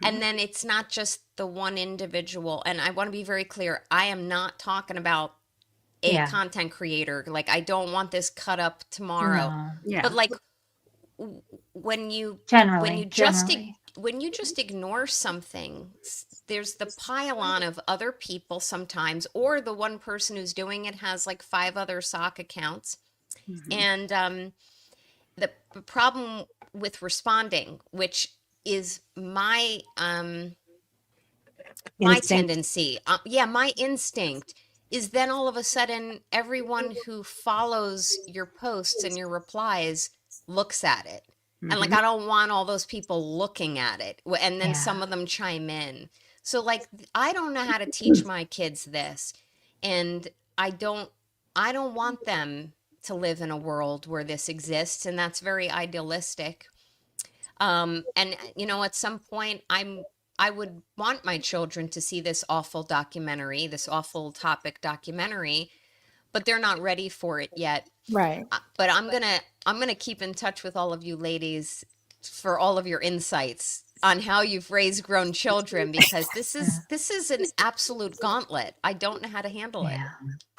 Speaker 2: And then it's not just the one individual. And I want to be very clear. I am not talking about a
Speaker 4: Yeah.
Speaker 2: content creator. Like, I don't want this cut up tomorrow.
Speaker 4: No.
Speaker 5: Yeah.
Speaker 2: But like when you
Speaker 4: Generally.
Speaker 2: when you just ignore something, there's the pile-on of other people sometimes, or the one person who's doing it has like 5 other sock accounts.
Speaker 5: Mhm.
Speaker 2: And the problem with responding, which is my
Speaker 3: Instinct.
Speaker 2: tendency, my instinct, is then all of a sudden everyone who follows your posts and your replies looks at it. And like,
Speaker 5: Mhm.
Speaker 2: I don't want all those people looking at it. And then
Speaker 4: Yeah.
Speaker 2: some of them chime in. So like, I don't know how to teach my kids this. And I don't want them to live in a world where this exists. And that's very idealistic. And at some point I would want my children to see this awful documentary, this awful topic documentary, but they're not ready for it yet.
Speaker 1: Right.
Speaker 2: But I'm gonna keep in touch with all of you ladies for all of your insights on how you've raised grown children, because this is an absolute gauntlet. I don't know how to handle it.
Speaker 4: Yeah.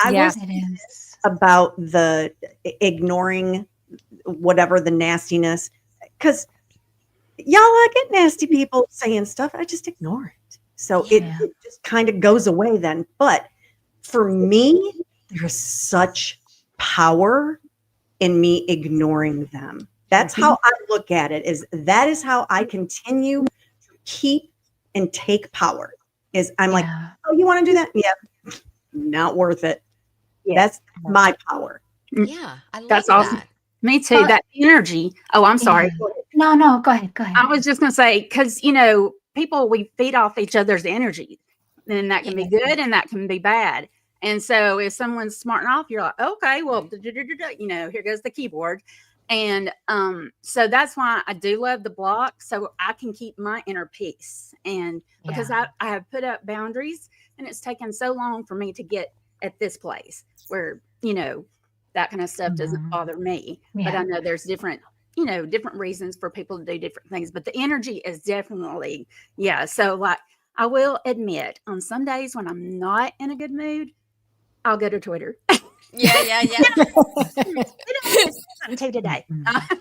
Speaker 3: I
Speaker 1: Yeah.
Speaker 3: was
Speaker 4: It is.
Speaker 3: about the ignoring whatever the nastiness, because y'all, I get nasty people saying stuff. I just ignore it. So
Speaker 4: Yeah.
Speaker 3: it just kind of goes away then. But for me, there's such power in me ignoring them. That's how I look at it. That is how I continue to keep and take power. Is I'm like,
Speaker 4: Yeah.
Speaker 3: oh, you want to do that? Yeah, not worth it.
Speaker 5: Yeah.
Speaker 3: That's my power.
Speaker 2: Yeah, I love
Speaker 5: That's awesome.
Speaker 2: that.
Speaker 5: Me too. That energy. Oh, I'm sorry.
Speaker 4: Yeah. No, go ahead.
Speaker 5: I was just going to say, because, people, we feed off each other's energy, and that can be good and that can be bad. And so if someone's smarting off, you're like, okay, well, here goes the keyboard. And so that's why I do love the block, so I can keep my inner peace. And because I have put up boundaries, and it's taken so long for me to get at this place where, that kind of stuff doesn't
Speaker 4: Mhm.
Speaker 5: bother me. But
Speaker 4: Yeah.
Speaker 5: I know there's different reasons for people to do different things. But the energy is definitely, yeah. So like, I will admit, on some days when I'm not in a good mood, I'll go to Twitter.
Speaker 2: Yeah.
Speaker 5: Something to today.
Speaker 4: Mhm.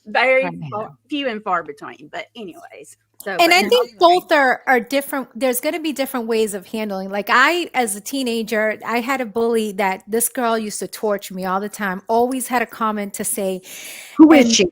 Speaker 5: Very
Speaker 4: Right now.
Speaker 5: few and far between. But anyways, so
Speaker 1: And
Speaker 5: but
Speaker 1: I
Speaker 5: no,
Speaker 1: think both are different. There's going to be different ways of handling. Like, I, as a teenager, I had a bully that this girl used to torture me all the time, always had a comment to say.
Speaker 3: Who is
Speaker 1: And-
Speaker 3: she?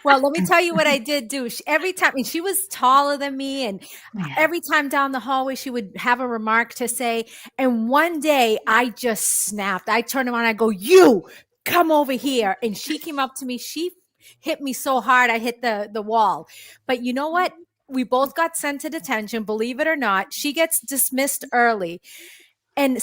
Speaker 1: Well, let me tell you what I did do. Every time, and she was taller than me, and
Speaker 4: Yeah.
Speaker 1: every time down the hallway, she would have a remark to say. And one day I just snapped. I turned around and I go, "You come over here." And she came up to me. She hit me so hard, I hit the wall. But you know what? We both got sent to detention, believe it or not. She gets dismissed early. And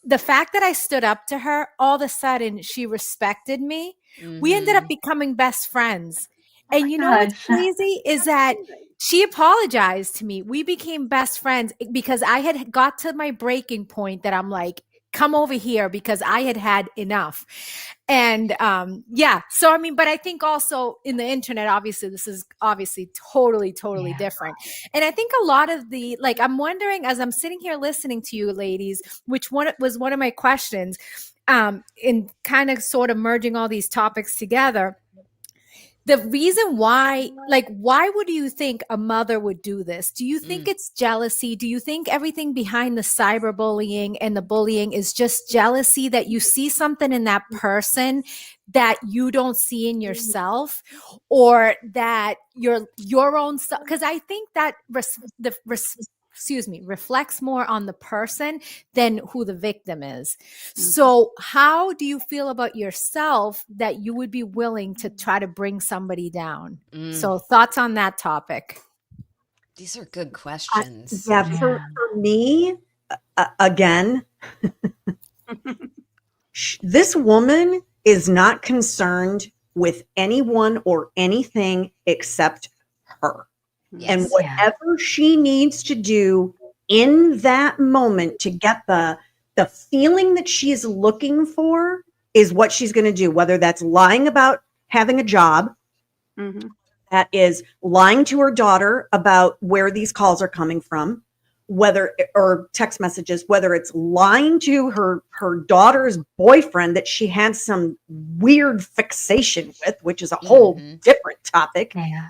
Speaker 1: the fact that I stood up to her, all of a sudden she respected me. We ended up becoming best friends.
Speaker 4: Oh
Speaker 1: And
Speaker 4: my
Speaker 1: you know what's
Speaker 4: gosh.
Speaker 1: crazy is that she apologized to me. We became best friends because I had got to my breaking point that I'm like, come over here, because I had had enough. And so I mean, but I think also in the internet, obviously this is obviously totally
Speaker 4: Yeah.
Speaker 1: different. And I think a lot of the, like, I'm wondering, as I'm sitting here listening to you ladies, which one was one of my questions, in kind of sort of merging all these topics together. The reason why, like, why would you think a mother would do this? Do you think it's jealousy? Do you think everything behind the cyberbullying and the bullying is just jealousy, that you see something in that person that you don't see in yourself, or that your own stuff? Because I think that reflects more on the person than who the victim is. So how do you feel about yourself that you would be willing to try to bring somebody down? So thoughts on that topic?
Speaker 2: These are good questions.
Speaker 3: For me, again, this woman is not concerned with anyone or anything except her. And
Speaker 2: Yes.
Speaker 4: Yeah.
Speaker 3: whatever she needs to do in that moment to get the feeling that she is looking for is what she's going to do, whether that's lying about having a job,
Speaker 5: Mhm.
Speaker 3: that is lying to her daughter about where these calls are coming from, whether or text messages, whether it's lying to her daughter's boyfriend that she had some weird fixation with, which is a whole
Speaker 2: Hmm.
Speaker 3: different topic.
Speaker 4: Yeah.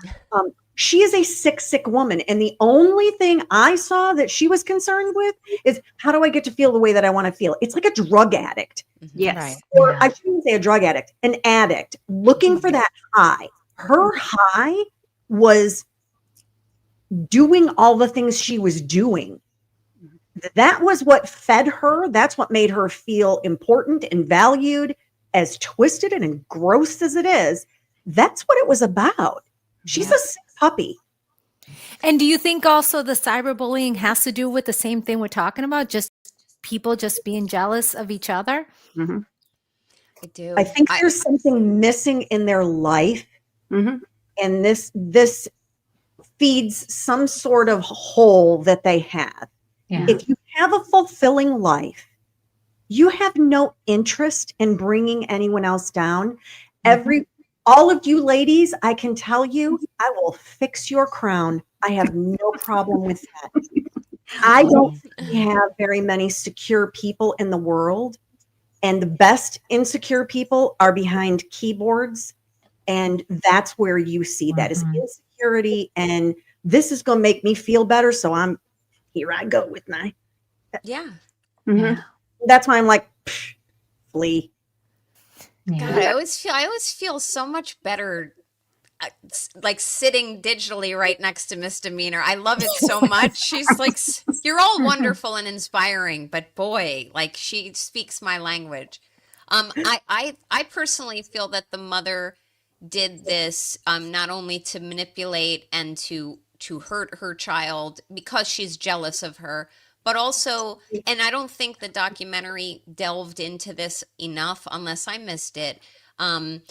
Speaker 3: She is a sick woman. And the only thing I saw that she was concerned with is, how do I get to feel the way that I want to feel? It's like a drug addict,
Speaker 5: Yes.
Speaker 1: Right.
Speaker 3: or
Speaker 4: Yeah.
Speaker 3: I shouldn't say a drug addict, an addict looking for that high. Her high was doing all the things she was doing. That was what fed her. That's what made her feel important and valued, as twisted and gross as it is. That's what it was about. She's
Speaker 5: Yeah.
Speaker 3: a sick puppy.
Speaker 1: And do you think also the cyberbullying has to do with the same thing we're talking about? Just people just being jealous of each other?
Speaker 5: Mhm.
Speaker 2: I do.
Speaker 3: I think there's something missing in their life,
Speaker 5: Mhm.
Speaker 3: and this feeds some sort of hole that they have.
Speaker 4: Yeah.
Speaker 3: If you have a fulfilling life, you have no interest in bringing anyone else down. All of you ladies, I can tell you, I will fix your crown. I have no problem with that. I don't think we have very many secure people in the world, and the best insecure people are behind keyboards, and that's where you see that is
Speaker 4: Mhm.
Speaker 3: insecurity, and this is going to make me feel better, so here I go with my.
Speaker 2: Yeah.
Speaker 5: Mhm.
Speaker 4: Yeah.
Speaker 3: That's why I'm like, psh, flee.
Speaker 2: God,
Speaker 4: Yeah.
Speaker 2: I always feel so much better like sitting digitally right next to Misdemeanor. I love it so much. She's like, you're all wonderful and inspiring, but boy, like she speaks my language. I personally feel that the mother did this not only to manipulate and to hurt her child because she's jealous of her, but also, and I don't think the documentary delved into this enough, unless I missed it. Um,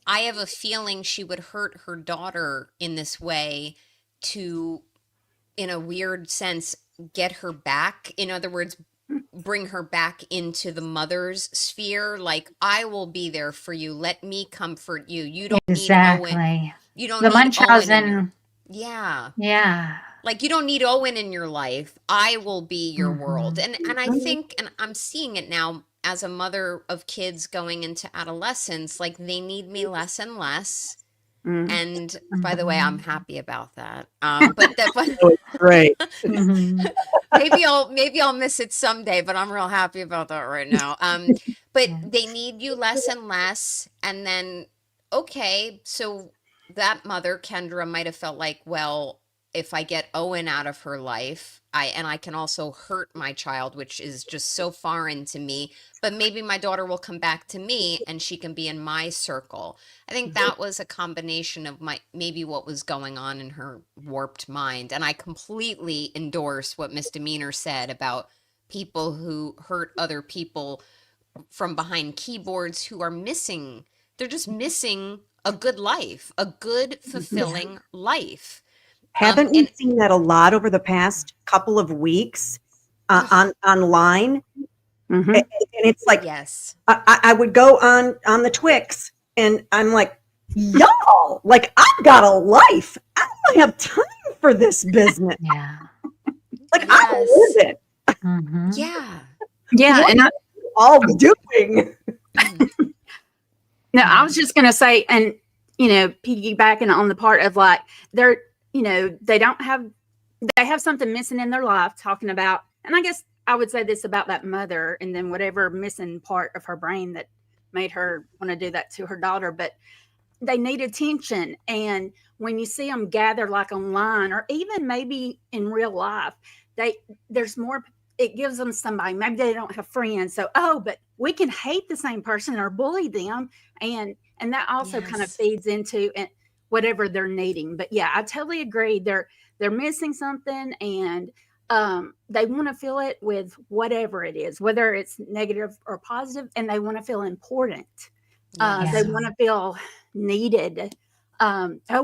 Speaker 2: I have a feeling she would hurt her daughter in this way to, in a weird sense, get her back. In other words, bring her back into the mother's sphere. Like, I will be there for you. Let me comfort you. You don't need Owen.
Speaker 4: Exactly.
Speaker 2: You don't
Speaker 4: The
Speaker 2: need Owen in your,
Speaker 4: Munchausen.
Speaker 2: yeah.
Speaker 4: Yeah.
Speaker 2: Like, you don't need Owen in your life. I will be your world.
Speaker 4: Mhm.
Speaker 2: And I think, and I'm seeing it now as a mother of kids going into adolescence, like they need me less and less.
Speaker 5: Mhm.
Speaker 2: And by the way, I'm happy about that. But
Speaker 3: Great.
Speaker 4: Mhm.
Speaker 2: maybe I'll miss it someday, but I'm real happy about that right now. But
Speaker 4: Yeah.
Speaker 2: they need you less and less, and then okay, so that mother Kendra might have felt like, well, if I get Owen out of her life, I can also hurt my child, which is just so foreign to me. But maybe my daughter will come back to me, and she can be in my circle. I think that was a combination of maybe what was going on in her warped mind. And I completely endorse what Misdemeanor said about people who hurt other people from behind keyboards who are missing, they're just missing a good life, a good, fulfilling life.
Speaker 3: Haven't we
Speaker 2: And
Speaker 3: seen that a lot over the past couple of weeks online?
Speaker 5: Mhm.
Speaker 3: And it's like,
Speaker 2: yes.
Speaker 3: I would go on the Twix, and I'm like, y'all, like, I've got a life. I don't have time for this business.
Speaker 4: Yeah.
Speaker 3: Like, I
Speaker 2: Yes.
Speaker 3: live it.
Speaker 4: Mhm.
Speaker 2: Yeah.
Speaker 5: Yeah,
Speaker 3: What
Speaker 5: and
Speaker 3: are you all doing?
Speaker 2: Mm.
Speaker 5: no, I was just gonna say, and piggybacking on the part of like they're, they don't have, they have something missing in their life, talking about, and I guess I would say this about that mother, and then whatever missing part of her brain that made her want to do that to her daughter, but they need attention. And when you see them gather like online or even maybe in real life, there's more, it gives them somebody, maybe they don't have friends, so but we can hate the same person or bully them, and that also kind of
Speaker 2: Yes.
Speaker 5: feeds into it, whatever they're needing. But yeah, I totally agree, they're missing something, and they want to feel it with whatever it is, whether it's negative or positive, and they want to feel important. They
Speaker 2: Yes.
Speaker 4: Yeah.
Speaker 5: want to feel needed.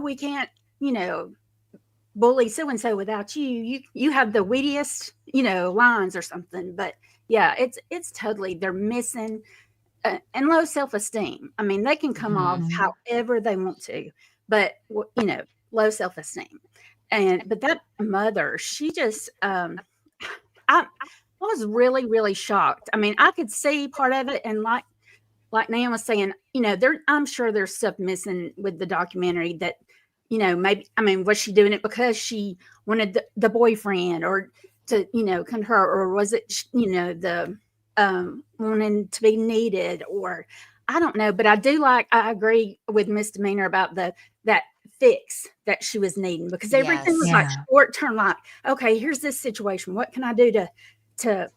Speaker 5: We can't, bully so and so without you. You have the wittiest, lines or something. But yeah, it's totally they're missing and low self esteem. I mean, they can come off
Speaker 4: Mhm.
Speaker 5: however they want to, but low self esteem. But that mother, she just I was really really shocked. I mean, I could see part of it, and like Nan was saying, I'm sure there's stuff missing with the documentary that, maybe, I mean, was she doing it because she wanted the boyfriend or to, come to her, or was it, the wanting to be needed, or I don't know. But I agree with Misdemeanor about that fix that she was needing, because everything was
Speaker 2: Yes.
Speaker 5: like
Speaker 4: Yeah.
Speaker 5: short term, like, okay, here's this situation. What can I do to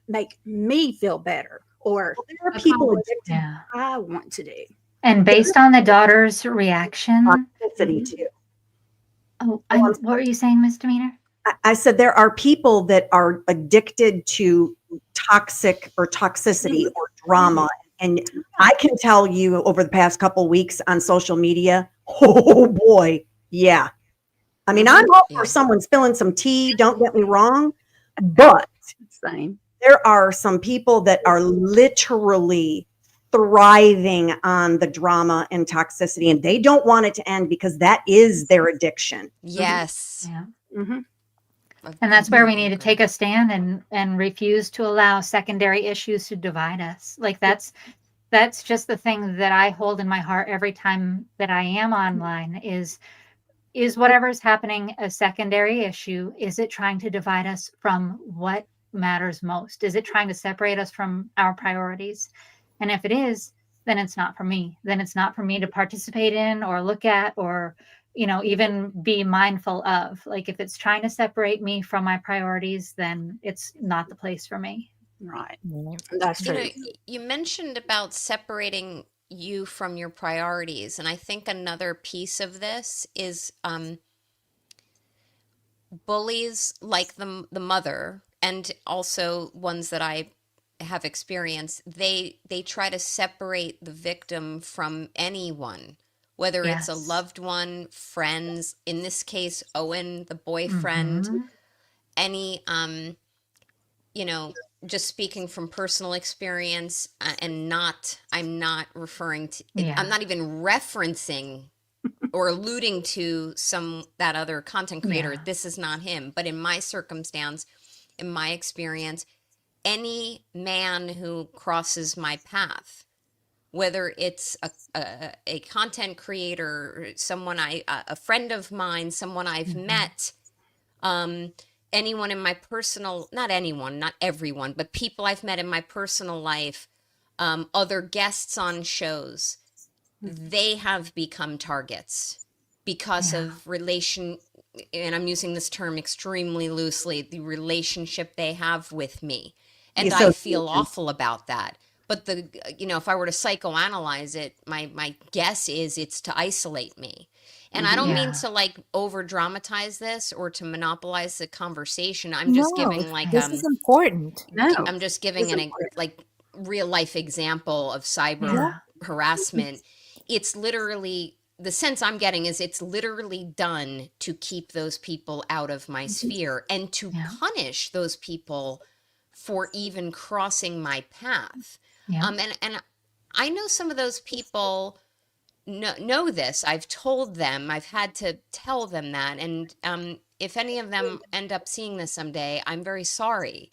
Speaker 5: make me feel better, or
Speaker 3: There are people
Speaker 5: accomplish
Speaker 3: addicted
Speaker 4: Yeah.
Speaker 5: what I want to do.
Speaker 4: And based on the daughter's reaction,
Speaker 3: to toxicity
Speaker 5: Mhm.
Speaker 3: too.
Speaker 4: what were you saying, Misdemeanor?
Speaker 3: I said there are people that are addicted to toxic or toxicity or drama. And I can tell you over the past couple weeks on social media, oh boy, yeah. I mean, I'm all for
Speaker 2: Yeah.
Speaker 3: someone spilling some tea, don't get me wrong, but
Speaker 5: Same.
Speaker 3: there are some people that are literally thriving on the drama and toxicity, and they don't want it to end because that is their addiction.
Speaker 2: Yes.
Speaker 4: Yeah.
Speaker 5: Mm-hmm.
Speaker 4: And that's where we
Speaker 2: Completely
Speaker 4: need to
Speaker 2: agree.
Speaker 4: take a stand and refuse to allow secondary issues to divide us. Like that's just the thing that I hold in my heart every time that I am online is whatever's happening a secondary issue? Is it trying to divide us from what matters most? Is it trying to separate us from our priorities? And if it is, then it's not for me. Then it's not for me to participate in or look at or, even be mindful of. Like if it's trying to separate me from my priorities, then it's not the place for me.
Speaker 5: Right.
Speaker 1: Mhm.
Speaker 5: That's
Speaker 2: You know,
Speaker 5: true.
Speaker 2: you mentioned about separating you from your priorities, and I think another piece of this is bullies like the mother, and also ones that I have experienced. They try to separate the victim from anyone, whether it's a
Speaker 4: Yes.
Speaker 2: loved one, friends. In this case, Owen, the boyfriend,
Speaker 4: Mm-hmm.
Speaker 2: any you know, just speaking from personal experience, and I'm not referring to, I'm
Speaker 4: Yeah.
Speaker 2: not even referencing or alluding to that other content creator.
Speaker 4: Yeah.
Speaker 2: This is not him. But in my circumstance, in my experience, any man who crosses my path, whether it's a content creator, someone a friend of mine, someone I've
Speaker 4: Mm-hmm.
Speaker 2: met, um, anyone in my personal, not anyone, not everyone, but people I've met in my personal life, other guests on shows, they have become targets because
Speaker 4: Yeah.
Speaker 2: of and I'm using this term extremely loosely, the relationship they have with me.
Speaker 3: The
Speaker 2: And I feel
Speaker 3: association.
Speaker 2: awful about that. But if I were to psychoanalyze it, my guess is it's to isolate me. And I
Speaker 5: Mm-hmm.
Speaker 2: don't mean
Speaker 4: Yeah.
Speaker 2: to like over dramatize this or to monopolize the conversation. I'm just
Speaker 1: No,
Speaker 2: giving like
Speaker 1: this is important.
Speaker 5: No,
Speaker 2: I'm just
Speaker 5: it's
Speaker 2: giving
Speaker 5: important.
Speaker 2: like real life example of cyber
Speaker 1: Yeah.
Speaker 4: Yeah.
Speaker 2: harassment. It's literally, the sense I'm getting is it's literally done to keep those people out of my sphere and to
Speaker 4: Yeah.
Speaker 2: punish those people for even crossing my path.
Speaker 4: Yeah.
Speaker 2: And I know some of those people know this. I've told them, I've had to tell them that. And if any of them end up seeing this someday, I'm very sorry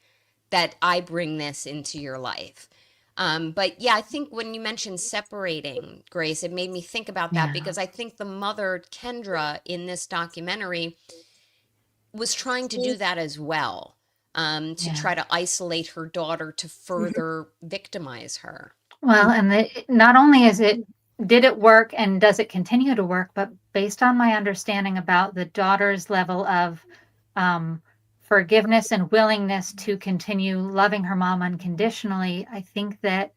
Speaker 2: that I bring this into your life. But yeah, I think when you mentioned separating, Grace, it made me think about that,
Speaker 4: Yeah.
Speaker 2: because I think the mother, Kendra, in this documentary was trying to do that as well, to
Speaker 4: Yeah.
Speaker 2: try to isolate her daughter to further victimize her.
Speaker 4: Well, and not only did it work and does it continue to work, but based on my understanding about the daughter's level of um, forgiveness and willingness to continue loving her mom unconditionally, I think that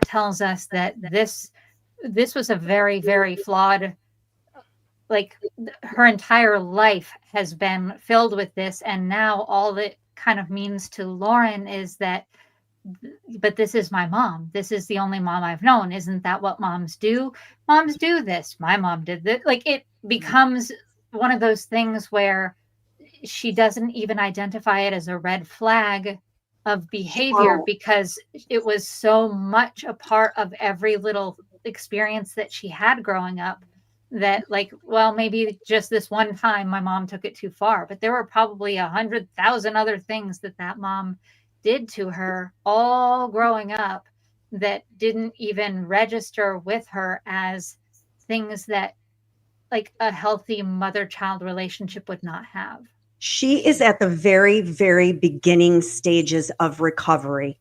Speaker 4: tells us that this was a very, very flawed, like her entire life has been filled with this. And now all it kind of means to Lauren is that, but this is my mom. This is the only mom I've known. Isn't that what moms do? Moms do this. My mom did this. Like it becomes one of those things where she doesn't even identify it as a red flag of behavior
Speaker 3: Oh.
Speaker 4: because it was so much a part of every little experience that she had growing up that, like, well, maybe just this one time my mom took it too far, but there were probably 100,000 other things that mom did to her all growing up that didn't even register with her as things that like a healthy mother-child relationship would not have.
Speaker 3: She is at the very, very beginning stages of recovery.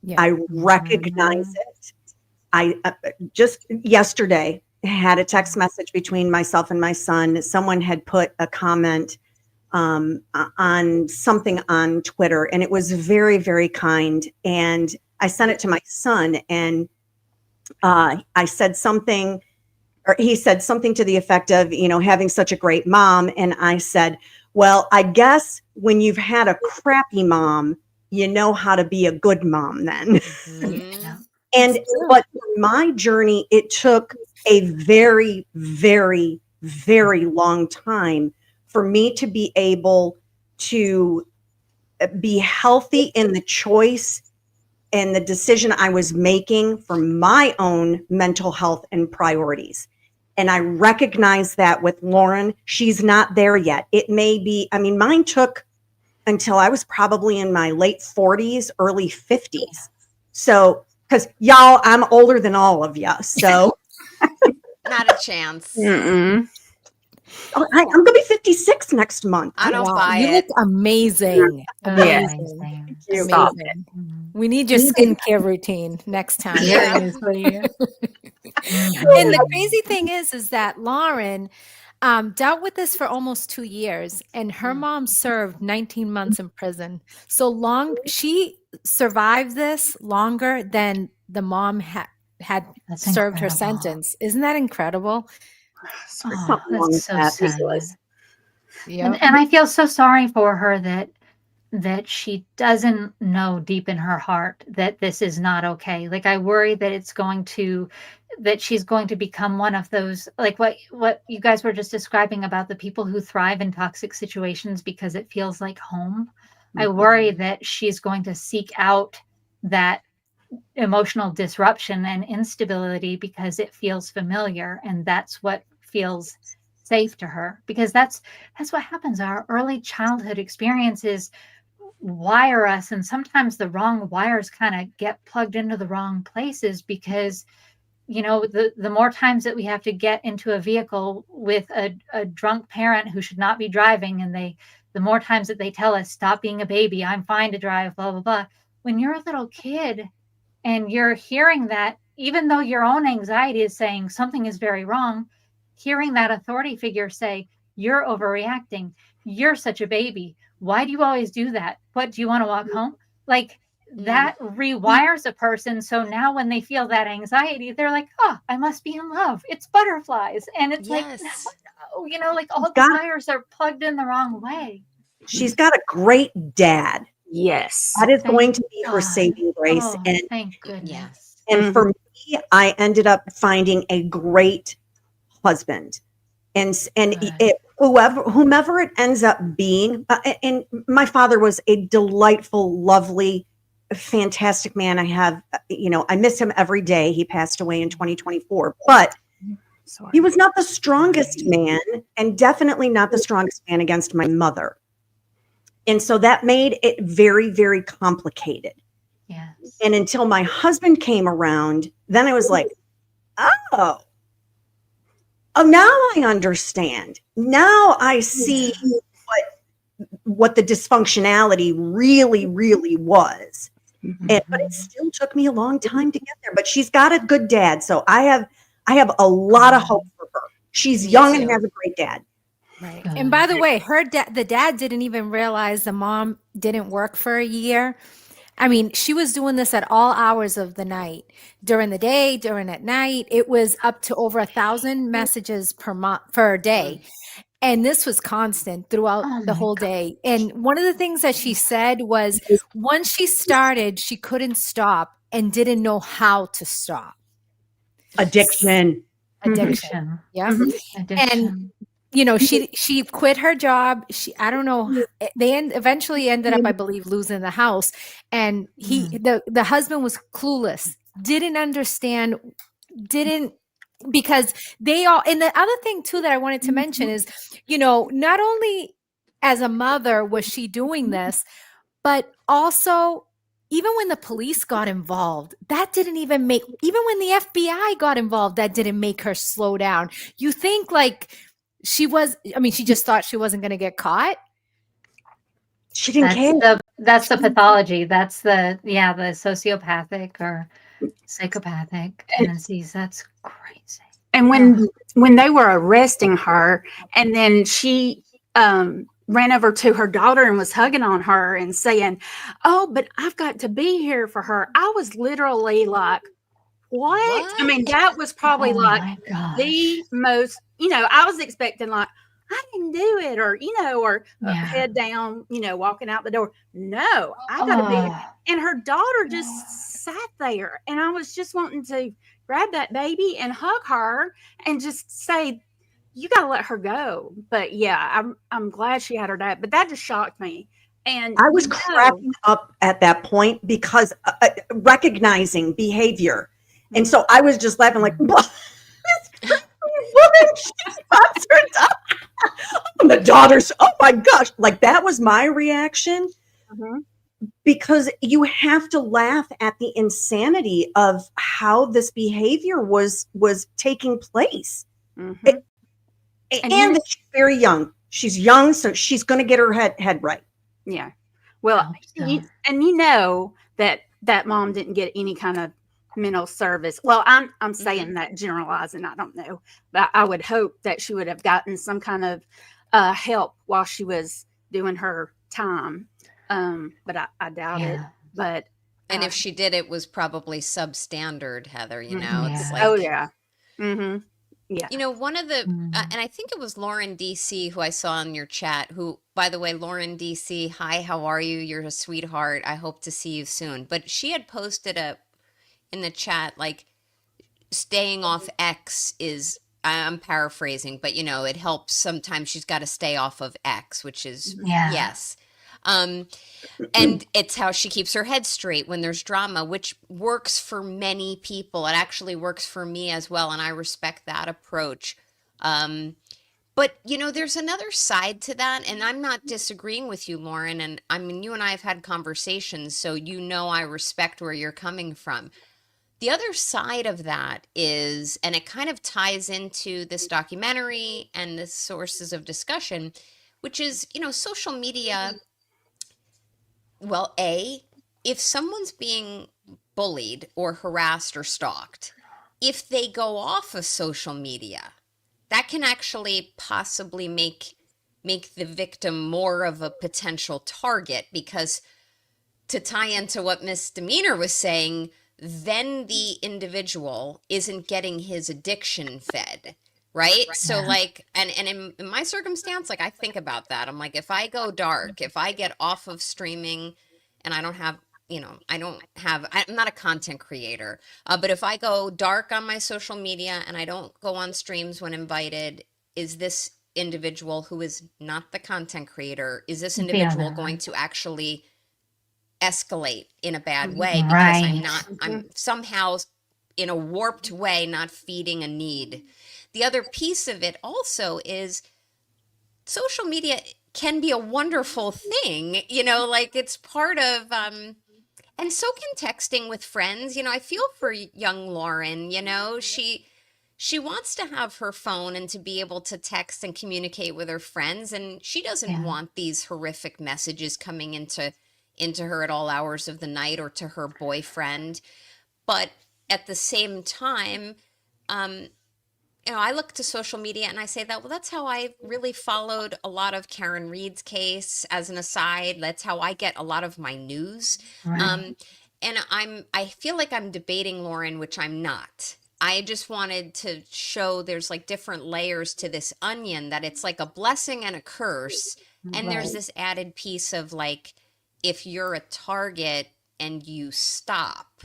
Speaker 1: Yeah.
Speaker 3: I recognize it. I just yesterday had a text message between myself and my son. Someone had put a comment on something on Twitter, and it was very, very kind. And I sent it to my son, and I said something, or he said something to the effect of, having such a great mom. And I said, well, I guess when you've had a crappy mom, you know how to be a good mom then.
Speaker 2: Mhm.
Speaker 3: And but for my journey, it took a very, very, very long time for me to be able to be healthy in the choice and the decision I was making for my own mental health and priorities. And I recognize that with Lauren, she's not there yet. It may be, mine took until I was probably in my late 40s, early 50s. So, because y'all, I'm older than all of you. So
Speaker 2: Not a chance.
Speaker 5: Mm-mm.
Speaker 3: I'm going to be 56 next month.
Speaker 2: I don't
Speaker 1: Wow,
Speaker 2: buy
Speaker 1: you
Speaker 2: it.
Speaker 1: look amazing. Amazing.
Speaker 4: Amazing.
Speaker 3: you.
Speaker 5: Stop
Speaker 1: Amazing.
Speaker 4: Mhm.
Speaker 1: We need your skincare routine next time.
Speaker 2: Yeah.
Speaker 1: Seriously.
Speaker 4: Mhm.
Speaker 1: And the crazy thing is that Lauren dealt with this for almost 2 years, and her mom served 19 months in prison. So long, she survived this longer than the mom had
Speaker 4: That's
Speaker 1: served her
Speaker 4: incredible.
Speaker 1: sentence. Isn't that incredible?
Speaker 3: There's
Speaker 4: Oh,
Speaker 3: something wrong with
Speaker 4: that's so
Speaker 3: that.
Speaker 4: sad.
Speaker 1: Yep.
Speaker 4: And I feel so sorry for her that she doesn't know deep in her heart that this is not okay. Like, I worry that that she's going to become one of those, like what you guys were just describing about the people who thrive in toxic situations because it feels like home. I worry that she's going to seek out that emotional disruption and instability because it feels familiar, and that's what feels safe to her, because that's what happens. Our early childhood experiences wire us, and sometimes the wrong wires kind of get plugged into the wrong places because the more times that we have to get into a vehicle with a drunk parent who should not be driving, and the more times that they tell us, stop being a baby, I'm fine to drive, blah blah blah. When you're a little kid and you're hearing that, even though your own anxiety is saying something is very wrong, hearing that authority figure say, you're overreacting, you're such a baby, why do you always do that, what, do you want to walk home? Like, that rewires a person. So now when they feel that anxiety, they're like, oh, I must be in love, it's butterflies. And it's like,
Speaker 2: Yes.
Speaker 4: no, like all the
Speaker 3: Got-
Speaker 4: wires are plugged in the wrong way.
Speaker 3: She's got a great dad.
Speaker 5: Yes.
Speaker 3: That is
Speaker 4: Thank
Speaker 3: going to be her
Speaker 4: God.
Speaker 3: saving grace.
Speaker 4: Oh,
Speaker 3: And
Speaker 4: thank goodness.
Speaker 3: And for me, I ended up finding a great husband, and
Speaker 4: Good.
Speaker 3: whomever it ends up being. And my father was a delightful, lovely, fantastic man. I miss him every day. He passed away in 2024, but
Speaker 5: Sorry.
Speaker 3: he was not the strongest man, and definitely not the strongest man against my mother. And so that made it very, very complicated.
Speaker 4: Yes.
Speaker 3: And until my husband came around, then I was like, oh, now I understand. Now I see what the dysfunctionality really, really was. But it still took me a long time to get there. But she's got a good dad, so I have a lot of hope for her. She's
Speaker 2: Me
Speaker 3: young and
Speaker 2: too.
Speaker 3: has a great dad.
Speaker 1: Right.
Speaker 4: Good.
Speaker 1: And by the way, the dad didn't even realize the mom didn't work for a year. I mean, she was doing this at all hours of the night, during the day, during at night. It was up to over 1,000 messages per day. And this was constant throughout
Speaker 4: Oh
Speaker 1: the
Speaker 4: my
Speaker 1: whole day. And one of the things that she said was once she started, she couldn't stop and didn't know how to stop.
Speaker 3: Addiction.
Speaker 1: Addiction.
Speaker 4: Addiction.
Speaker 1: Yeah.
Speaker 4: Addiction.
Speaker 1: she quit her job. I don't know. They eventually ended up, I believe, losing the house. And the husband was clueless, didn't understand, didn't because they all. And the other thing too that I wanted to mention is, not only as a mother was she doing this, but also even when the police got involved, that didn't even make, even when the FBI got involved, that didn't make her slow down. You think like she just thought she wasn't going to get caught.
Speaker 3: She didn't care.
Speaker 4: That's the pathology. That's the sociopathic or psychopathic tendencies. That's crazy.
Speaker 5: And when they were arresting her, and then she ran over to her daughter and was hugging on her and saying, "Oh, but I've got to be here for her." I was literally like, what? I mean, that was probably the most, I was expecting like, I didn't do it, or head down, walking out the door. No, I got to be. And her daughter just sat there, and I was just wanting to grab that baby and hug her and just say, you got to let her go. But yeah, I'm glad she had her dad, but that just shocked me. And
Speaker 3: I was cracking up at that point because recognizing behavior. And so I was just laughing like, this crazy woman, she pops her daughter. And the daughter's, oh my gosh. Like that was my reaction. Because you have to laugh at the insanity of how this behavior was taking place. And she's very young. She's young, so she's going to get her head right.
Speaker 5: Yeah. Well, that mom didn't get any kind of mental service. Well, I'm saying that generalizing. I don't know, but I would hope that she would have gotten some kind of help while she was doing her time. But I doubt it. But
Speaker 2: and if she did, it was probably substandard, Heather. It's like,
Speaker 5: oh yeah. Mm-hmm. Yeah.
Speaker 2: One of the, and I think it was Lauren DC who I saw in your chat, who, by the way, Lauren DC, hi, how are you? You're a sweetheart. I hope to see you soon. But she had posted in the chat, like, staying off X is, I'm paraphrasing, but it helps. Sometimes she's got to stay off of X, which is, yes. And it's how she keeps her head straight when there's drama, which works for many people. It actually works for me as well, and I respect that approach. But there's another side to that, and I'm not disagreeing with you, Lauren. And I mean, you and I have had conversations, so I respect where you're coming from. The other side of that is, and it kind of ties into this documentary and the sources of discussion, which is, social media. Well, if someone's being bullied or harassed or stalked, if they go off of social media, that can actually possibly make the victim more of a potential target, because to tie into what Miss Demeanor was saying, then the individual isn't getting his addiction fed. Right. So like, and in my circumstance, like I think about that. I'm like, if I go dark, if I get off of streaming and I don't have, I'm not a content creator, but if I go dark on my social media and I don't go on streams when invited, is this individual who is not the content creator, is this individual going to actually escalate in a bad way because I'm somehow in a warped way, not feeding a need? The other piece of it also is social media can be a wonderful thing, like it's part of, and so can texting with friends. I feel for young Lauren, she wants to have her phone and to be able to text and communicate with her friends. And she doesn't want these horrific messages coming into her at all hours of the night or to her boyfriend. But at the same time, I look to social media and I say that, well, that's how I really followed a lot of Karen Reed's case as an aside. That's how I get a lot of my news. And I feel like I'm debating Lauren, which I'm not. I just wanted to show there's like different layers to this onion, that it's like a blessing and a curse. And there's this added piece of like, if you're a target and you stop,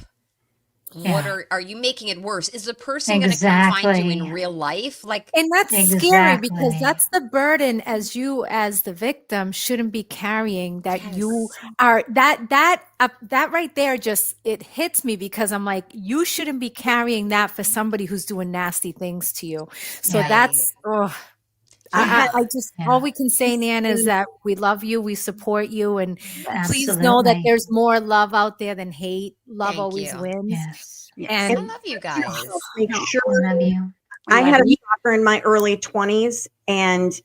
Speaker 2: what
Speaker 4: Yeah.
Speaker 2: are you making it worse? Is the person going to come find you in
Speaker 4: Exactly.
Speaker 2: real life? Like,
Speaker 1: And that's scary because
Speaker 4: Exactly.
Speaker 1: that's the burden as you as the victim shouldn't be carrying, that you
Speaker 2: yes,
Speaker 1: are that right there, just it hits me because I'm like, you shouldn't be carrying that for somebody who's doing nasty things to you. So
Speaker 4: Yeah.
Speaker 2: right.
Speaker 1: that's, oh,
Speaker 3: I had
Speaker 2: Yeah.
Speaker 1: I just,
Speaker 4: Yeah.
Speaker 1: all we can say, Nan, is
Speaker 3: seen-
Speaker 1: that we love you, we support you, and please know that
Speaker 4: Absolutely.
Speaker 1: there's more love out there than hate. Love
Speaker 2: Thank
Speaker 1: always
Speaker 2: you.
Speaker 1: wins.
Speaker 4: Yes.
Speaker 3: yes.
Speaker 1: And
Speaker 2: I love you
Speaker 3: And
Speaker 2: guys.
Speaker 3: make sure
Speaker 4: I love you.
Speaker 3: I
Speaker 5: love
Speaker 3: had a
Speaker 5: you.
Speaker 3: stalker in my early 20s, and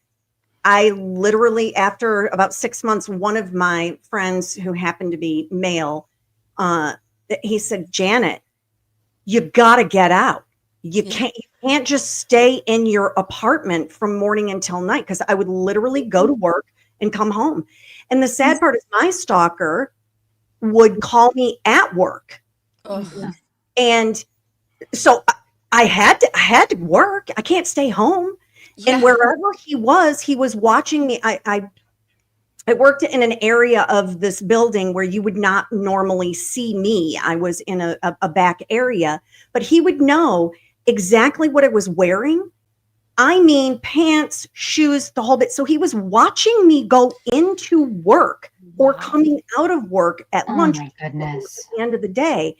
Speaker 3: I literally, after about 6 months, one of my friends who happened to be male, he said, Janet, you got to get out. You
Speaker 2: Yeah.
Speaker 3: can't just stay in your apartment from morning until night, because I would literally go to work and come home. And the sad part is my stalker would call me at work.
Speaker 2: Ugh.
Speaker 3: And so I had to work. I can't stay home.
Speaker 2: Yeah.
Speaker 3: And wherever he was watching me. I worked in an area of this building where you would not normally see me. I was in a back area, but he would know exactly what I was wearing. I mean, pants, shoes, the whole bit. So he was watching me go into work or
Speaker 1: wow.
Speaker 3: coming out of work at
Speaker 4: Oh
Speaker 3: lunch
Speaker 4: my
Speaker 3: at
Speaker 4: goodness.
Speaker 3: the end of the day.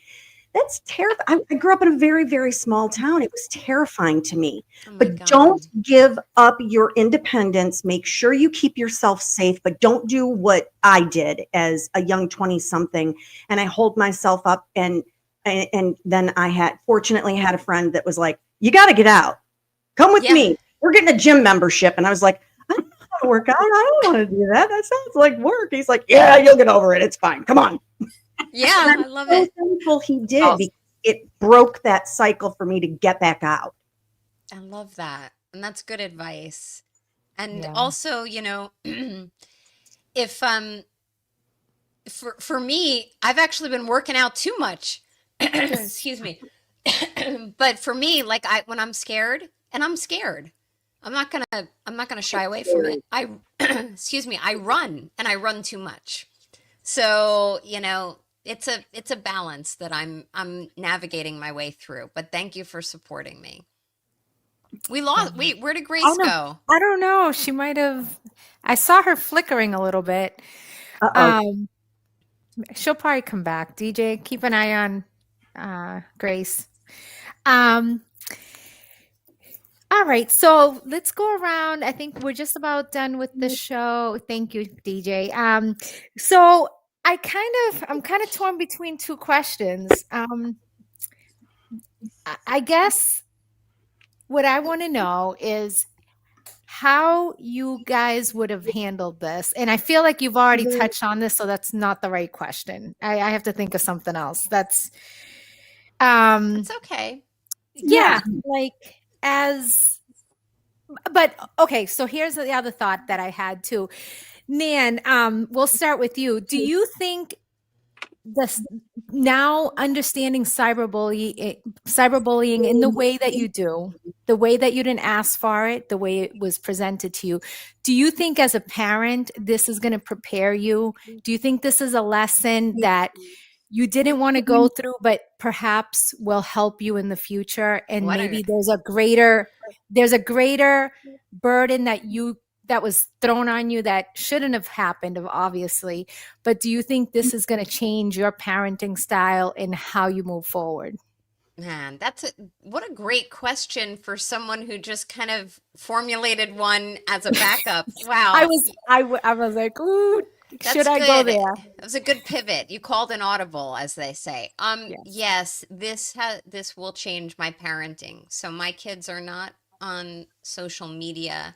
Speaker 3: That's terrifying. I grew up in a very, very small town. It was terrifying to me.
Speaker 2: Oh my
Speaker 3: But
Speaker 2: God.
Speaker 3: don't give up your independence. Make sure you keep yourself safe, but don't do what I did as a young 20 something. And I hold myself up, and then I fortunately had a friend that was like, you got to get out. Come with
Speaker 2: Yeah.
Speaker 3: me. We're getting a gym membership. And I was like, I don't know how to work out. I don't want to do that. That sounds like work. He's like, yeah, you'll get over it. It's fine. Come on.
Speaker 2: Yeah.
Speaker 3: And
Speaker 2: I
Speaker 3: I'm
Speaker 2: love
Speaker 3: so
Speaker 2: it.
Speaker 3: thankful he did,
Speaker 5: Awesome.
Speaker 3: because it broke that cycle for me to get back out.
Speaker 2: I love that. And that's good advice. And
Speaker 1: Yeah.
Speaker 2: also, if for me, I've actually been working out too much. Excuse me. But for me, like when I'm scared, and I'm scared, I'm not gonna shy away from it. Excuse me, I run, and I run too much. So, it's a balance that I'm navigating my way through. But thank you for supporting me. We lost. Wait, where did
Speaker 1: Oh,
Speaker 2: Grace
Speaker 1: no.
Speaker 2: go?
Speaker 1: I don't know. She might have. I saw her flickering a little bit.
Speaker 3: Uh-oh.
Speaker 1: She'll probably come back. DJ, keep an eye on Grace. Um, all right, so let's go around. I think we're just about done with the show. Thank you, DJ. So I'm kind of torn between two questions. I guess what I want to know is how you guys would have handled this. And I feel like you've already touched on this, so that's not the right question. I have to think of something else. That's
Speaker 2: It's okay.
Speaker 1: yeah, like but okay, so here's the other thought that I had too. Nan, we'll start with you. Do you think this now understanding cyberbullying in the way that you do, the way that you didn't ask for it, the way it was presented to you, do you think as a parent this is going to prepare you? Do you think this is a lesson that you didn't want to go through, but perhaps will help you in the future? And
Speaker 2: What
Speaker 1: maybe
Speaker 2: a
Speaker 1: there's a greater burden that was thrown on you that shouldn't have happened, obviously. But do you think this is going to change your parenting style and how you move forward?
Speaker 2: man. What a great question for someone who just kind of formulated one as a backup. Wow.
Speaker 1: I was like, ooh,
Speaker 2: That's
Speaker 1: should I go
Speaker 2: good.
Speaker 1: there?
Speaker 2: It was a good pivot. You called an audible, as they say.
Speaker 1: Yes.
Speaker 2: Yes, this will change my parenting. So my kids are not on social media,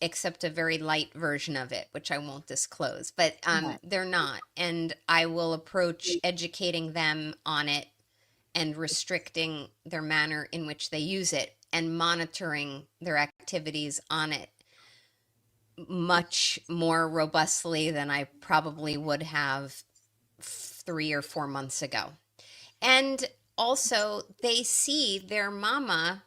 Speaker 2: except a very light version of it, which I won't disclose. But
Speaker 1: Right.
Speaker 2: they're not, and I will approach educating them on it and restricting their manner in which they use it and monitoring their activities on it much more robustly than I probably would have 3 or 4 months ago. And also, they see their mama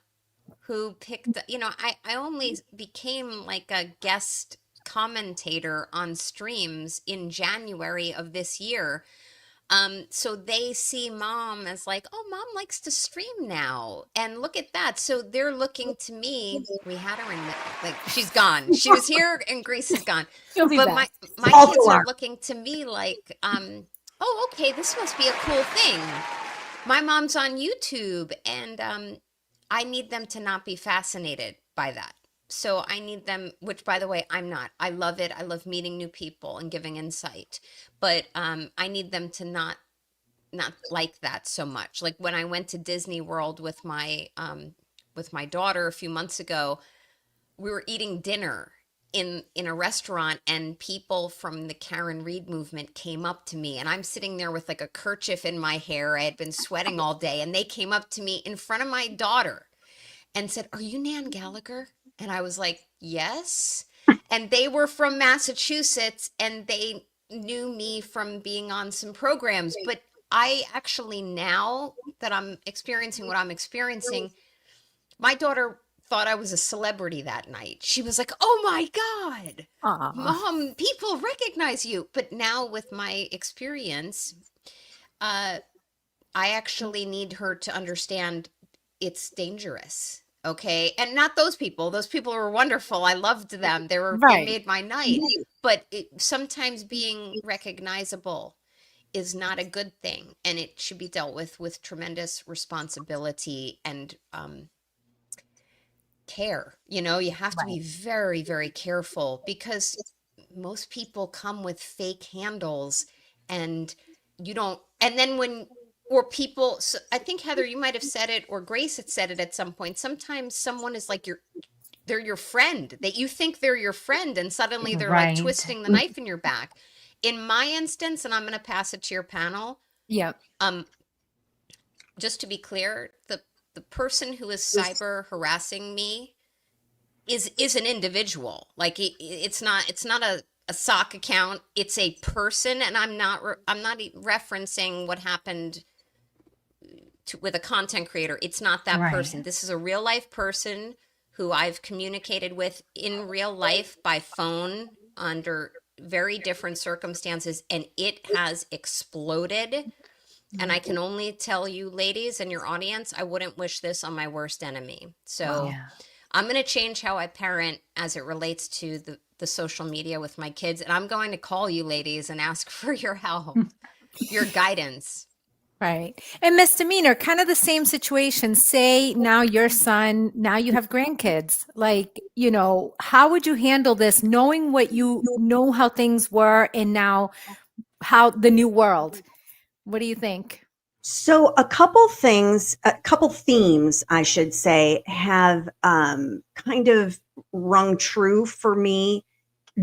Speaker 2: who picked, I only became like a guest commentator on streams in January of this year. So they see mom as like, oh, mom likes to stream now, and look at that. So they're looking to me. We had her in the, like, she's gone. She was here, and Grace is gone.
Speaker 1: She'll be
Speaker 2: But
Speaker 1: back.
Speaker 2: my
Speaker 3: False
Speaker 2: kids are
Speaker 3: alarm.
Speaker 2: looking to me like, oh, okay, this must be a cool thing. My mom's on YouTube, and I need them to not be fascinated by that. So I need them, which by the way, I'm not. I love it. I love meeting new people and giving insight. But I need them to not like that so much. Like when I went to Disney World with my daughter a few months ago, we were eating dinner in a restaurant, and people from the Karen Reed movement came up to me, and I'm sitting there with like a kerchief in my hair. I had been sweating all day, and they came up to me in front of my daughter and said, "Are you Nan Gallagher?" And I was like, "Yes." And they were from Massachusetts, and they knew me from being on some programs. But I actually, now that I'm experiencing what I'm experiencing, my daughter thought I was a celebrity that night. She was like, "Oh my God,
Speaker 1: Aw.
Speaker 2: Mom, people recognize you." But now with my experience, I actually need her to understand it's dangerous. Okay. And not those people. Those people were wonderful. I loved them. They
Speaker 1: Right.
Speaker 2: made my night. But sometimes being recognizable is not a good thing, and it should be dealt with tremendous responsibility and care. You have to be very, very careful, because most people come with fake handles, and you don't, and then or people, so I think Heather, you might have said it, or Grace had said it at some point. Sometimes someone is like they're your friend, that you think they're your friend, and suddenly they're like
Speaker 4: Right.
Speaker 2: twisting the knife in your back. In my instance, and I'm going to pass it to your panel,
Speaker 1: Yep.
Speaker 2: just to be clear, the person who is cyber harassing me is an individual. Like it's not a sock account. It's a person, and I'm not referencing what happened with a content creator. It's not that
Speaker 4: Right.
Speaker 2: person. This is a real life person who I've communicated with in real life by phone under very different circumstances, and it has exploded. And I can only tell you, ladies, and your audience, I wouldn't wish this on my worst enemy. So
Speaker 4: Yeah.
Speaker 2: I'm going to change how I parent as it relates to the social media with my kids. And I'm going to call you ladies and ask for your help, your guidance.
Speaker 1: Right. And misdemeanor, kind of the same situation. Say now your son, now you have grandkids. Like, how would you handle this, knowing what you know how things were, and now how the new world? What do you think?
Speaker 3: So a couple themes, I should say, have kind of rung true for me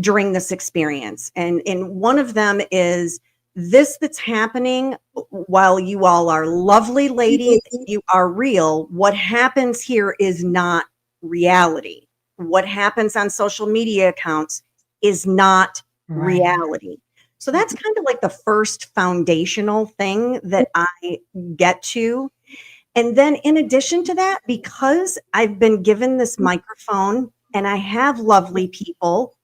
Speaker 3: during this experience. And one of them is this that's happening while you all are lovely ladies, you are real. What happens here is not reality. What happens on social media accounts is not
Speaker 4: Right.
Speaker 3: reality. So that's kind of like the first foundational thing that I get to. And then in addition to that, because I've been given this microphone and I have lovely people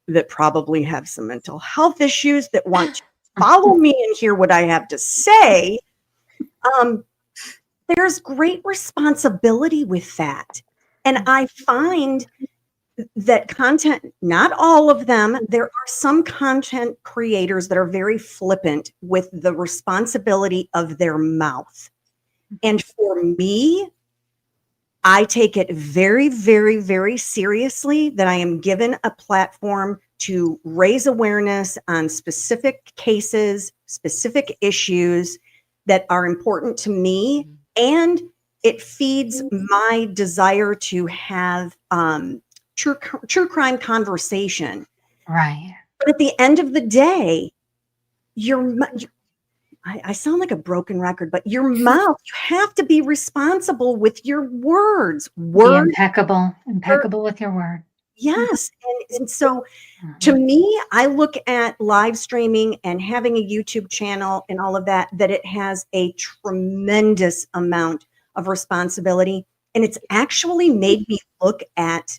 Speaker 3: that probably have some mental health issues that want to follow me and hear what I have to say, there's great responsibility with that. And I find that content, not all of them, there are some content creators that are very flippant with the responsibility of their mouth. And for me, I take it very, very, very seriously that I am given a platform to raise awareness on specific cases, specific issues that are important to me. And it feeds my desire to have true crime conversation.
Speaker 4: Right.
Speaker 3: But at the end of the day, I sound like a broken record, but your mouth, you have to be responsible with your words.
Speaker 4: Be
Speaker 3: Words,
Speaker 4: impeccable with your word.
Speaker 3: yes. And so
Speaker 4: Mhm.
Speaker 3: to me, I look at live streaming and having a YouTube channel and all of that it has a tremendous amount of responsibility. And it's actually made me look at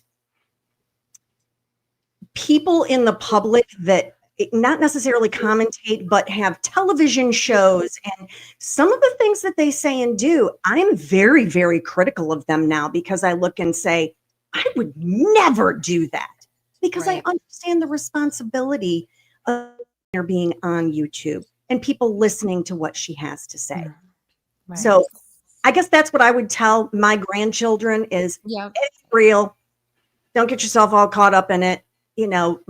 Speaker 3: people in the public that not necessarily commentate, but have television shows. And some of the things that they say and do, I'm very, very critical of them now, because I look and say, I would never do that, because
Speaker 2: Right.
Speaker 3: I understand the responsibility of her being on YouTube and people listening to what she has to say.
Speaker 1: Right.
Speaker 3: So I guess that's what I would tell my grandchildren is,
Speaker 2: Yeah.
Speaker 3: it's real. Don't get yourself all caught up in it. You know,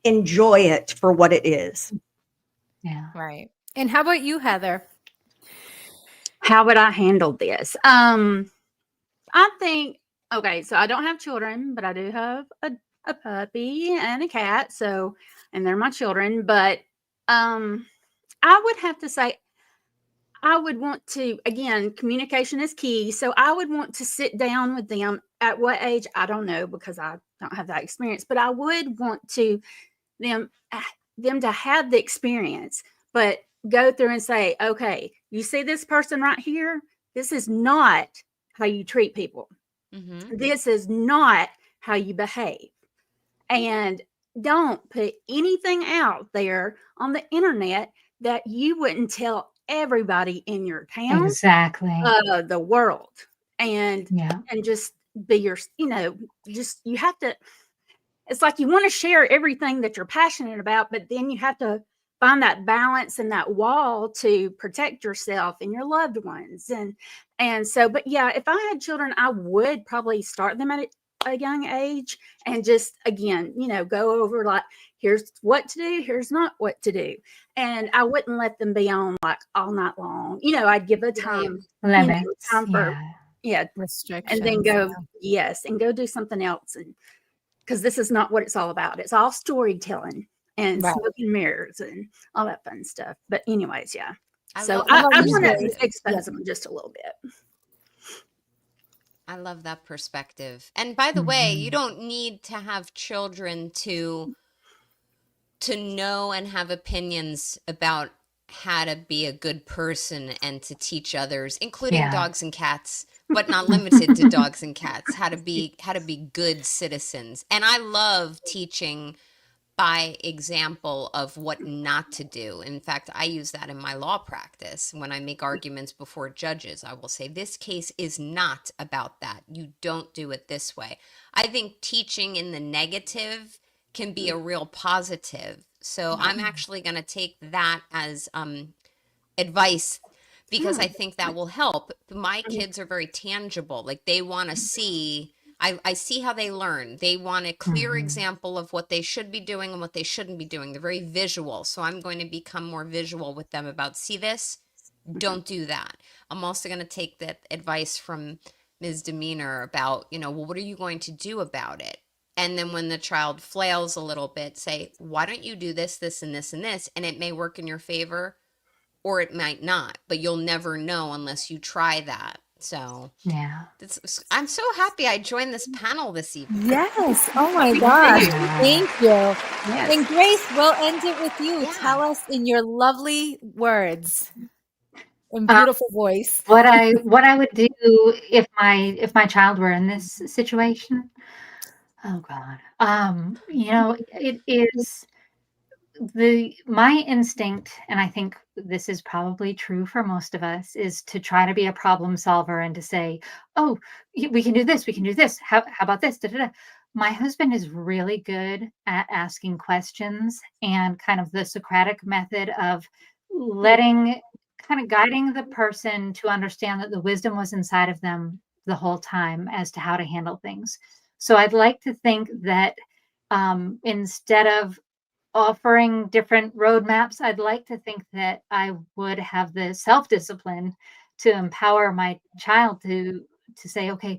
Speaker 3: enjoy it for what it is.
Speaker 4: Yeah.
Speaker 1: Right. And how about you, Heather?
Speaker 5: How would I handle this? I think, okay, so I don't have children, but I do have a puppy and a cat. So, and they're my children. But I would have to say, I would want to, again, communication is key. So I would want to sit down with them at what age, I don't know, because I don't have that experience, but I would want to them to have the experience, but go through and say, okay, you see this person right here? This is not how you treat people.
Speaker 2: Mm-hmm.
Speaker 5: This is not how you behave. And don't put anything out there on the internet that you wouldn't tell everybody in your town,
Speaker 4: Exactly.
Speaker 5: the world. And
Speaker 4: Yeah.
Speaker 5: just be your, just, you have to, it's like you want to share everything that you're passionate about, but then you have to find that balance and that wall to protect yourself and your loved ones. And so, but yeah, if I had children, I would probably start them at a young age and just, again, go over like, here's what to do, here's not what to do. And I wouldn't let them be on like all night long. I'd give a time,
Speaker 4: Limits.
Speaker 5: time for,
Speaker 1: Restrictions.
Speaker 5: and then go, yes, and go do something else. And because this is not what it's all about. It's all storytelling and
Speaker 1: Right.
Speaker 5: smoke and mirrors and all that fun stuff. But anyways, yeah.
Speaker 2: I
Speaker 5: So
Speaker 2: love
Speaker 5: I
Speaker 2: that
Speaker 5: want to
Speaker 2: perspective.
Speaker 5: expose them just a little bit.
Speaker 2: I love that perspective. And by the way, you
Speaker 4: Mhm.
Speaker 2: don't need to have children to know and have opinions about how to be a good person and to teach others, including
Speaker 4: Yeah.
Speaker 2: dogs and cats, but not limited to dogs and cats, how to be good citizens. And I love teaching by example of what not to do. In fact, I use that in my law practice. When I make arguments before judges, I will say, this case is not about that. You don't do it this way. I think teaching in the negative can be a real positive. So I'm actually going to take that as advice, because I think that will help. My kids are very tangible. Like, they want to see, I see how they learn. They want a clear
Speaker 4: Mhm.
Speaker 2: example of what they should be doing and what they shouldn't be doing. They're very visual. So I'm going to become more visual with them about, see this, don't do that. I'm also going to take that advice from Ms. Demeanor about, well, what are you going to do about it? And then when the child flails a little bit, say, why don't you do this, this, and this, and this? And it may work in your favor, or it might not, but you'll never know unless you try that. So
Speaker 4: Yeah.
Speaker 2: I'm so happy I joined this panel this evening.
Speaker 1: Yes. Oh my
Speaker 5: Me
Speaker 1: gosh.
Speaker 5: too.
Speaker 1: Thank you.
Speaker 5: Yes.
Speaker 1: And Grace, we'll end it with you.
Speaker 2: Yeah.
Speaker 1: Tell us in your lovely words and
Speaker 4: Um,
Speaker 1: beautiful voice.
Speaker 4: what I would do if my child were in this situation. Oh God. It is my instinct, and I think this is probably true for most of us, is to try to be a problem solver and to say, oh, we can do this, we can do this. How about this? Da, da, da. My husband is really good at asking questions and kind of the Socratic method of kind of guiding the person to understand that the wisdom was inside of them the whole time as to how to handle things. So I'd like to think that instead of offering different roadmaps, I'd like to think that I would have the self-discipline to empower my child to say, okay,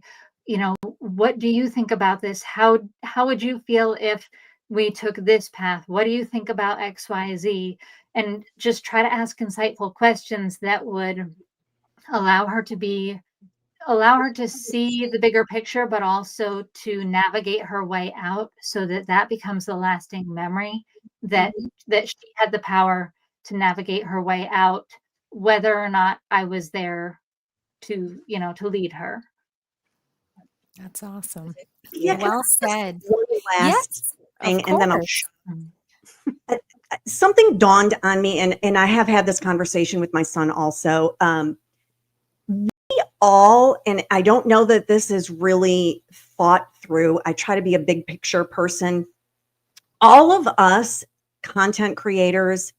Speaker 4: what do you think about this? How would you feel if we took this path? What do you think about XYZ? And just try to ask insightful questions that would allow her to see the bigger picture, but also to navigate her way out, so that becomes the lasting memory that she had the power to navigate her way out, whether or not I was there to lead her.
Speaker 1: That's awesome.
Speaker 3: Yeah,
Speaker 1: Well said.
Speaker 3: one last
Speaker 1: Yes,
Speaker 3: thing,
Speaker 1: of
Speaker 3: and then I'll
Speaker 1: course.
Speaker 3: Something dawned on me, and I have had this conversation with my son also. We all, and I don't know that this is really thought through. I try to be a big picture person. All of us content creators,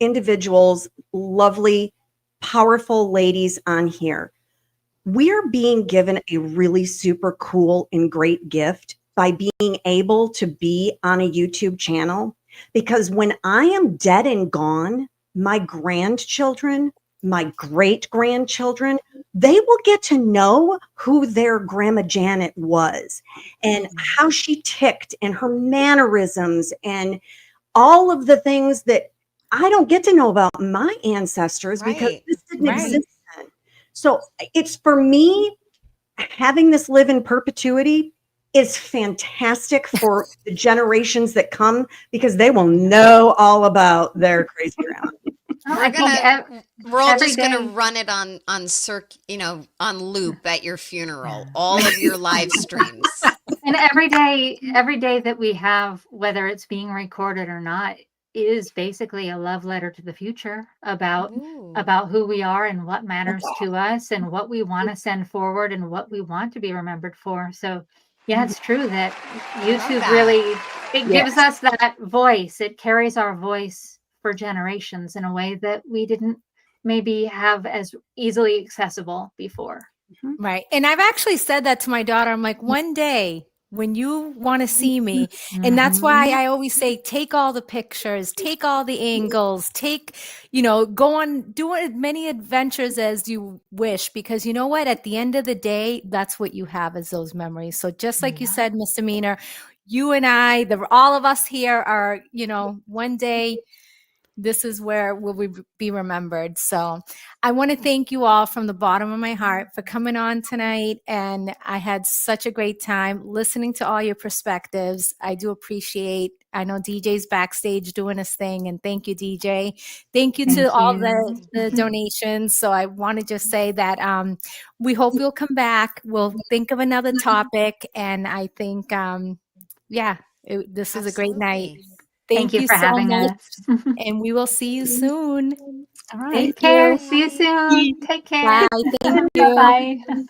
Speaker 3: individuals, lovely, powerful ladies on here, we're being given a really super cool and great gift by being able to be on a YouTube channel. Because when I am dead and gone, my grandchildren, my great grandchildren, they will get to know who their Grandma Janet was and how she ticked and her mannerisms and all of the things that I don't get to know about my ancestors because
Speaker 2: Right.
Speaker 3: this didn't
Speaker 1: Right.
Speaker 3: exist then. So it's, for me, having this live in perpetuity is fantastic for the generations that come because they will know all about their crazy grandma.
Speaker 2: We're all
Speaker 4: every
Speaker 2: just gonna
Speaker 4: day-
Speaker 2: run it on on loop at your funeral, all of your live streams.
Speaker 4: And every day that we have, whether it's being recorded or not, is basically a love letter to the future about
Speaker 2: Ooh.
Speaker 4: who we are and what matters to us and what we want to send forward and what we want to be remembered for. So yeah, it's true that YouTube
Speaker 2: that.
Speaker 4: really, it gives
Speaker 3: Yes.
Speaker 4: us that voice. It carries our voice for generations in a way that we didn't maybe have as easily accessible before.
Speaker 1: Right. And I've actually said that to my daughter. I'm like, one day when you want to see me, and that's why I always say, take all the pictures, take all the angles, go on, do as many adventures as you wish, because you know what? At the end of the day, that's what you have as those memories. So just like you said, Misdemeanor, you and I, all of us here are, one day, this is where will we be remembered. So I want to thank you all from the bottom of my heart for coming on tonight. And I had such a great time listening to all your perspectives. I do appreciate, I know DJ's backstage doing his thing, and thank you, DJ. Thank you to all the donations. So I want to just say that we hope you'll come back. We'll think of another topic. And I think, this is a great night.
Speaker 2: Absolutely.
Speaker 4: Thank you for
Speaker 1: so
Speaker 4: having
Speaker 1: much,
Speaker 4: us.
Speaker 1: and we will see you soon.
Speaker 5: All right.
Speaker 1: Thank
Speaker 4: Take care.
Speaker 1: you.
Speaker 4: See you soon. Take care.
Speaker 1: Bye. Thank you.
Speaker 4: Bye.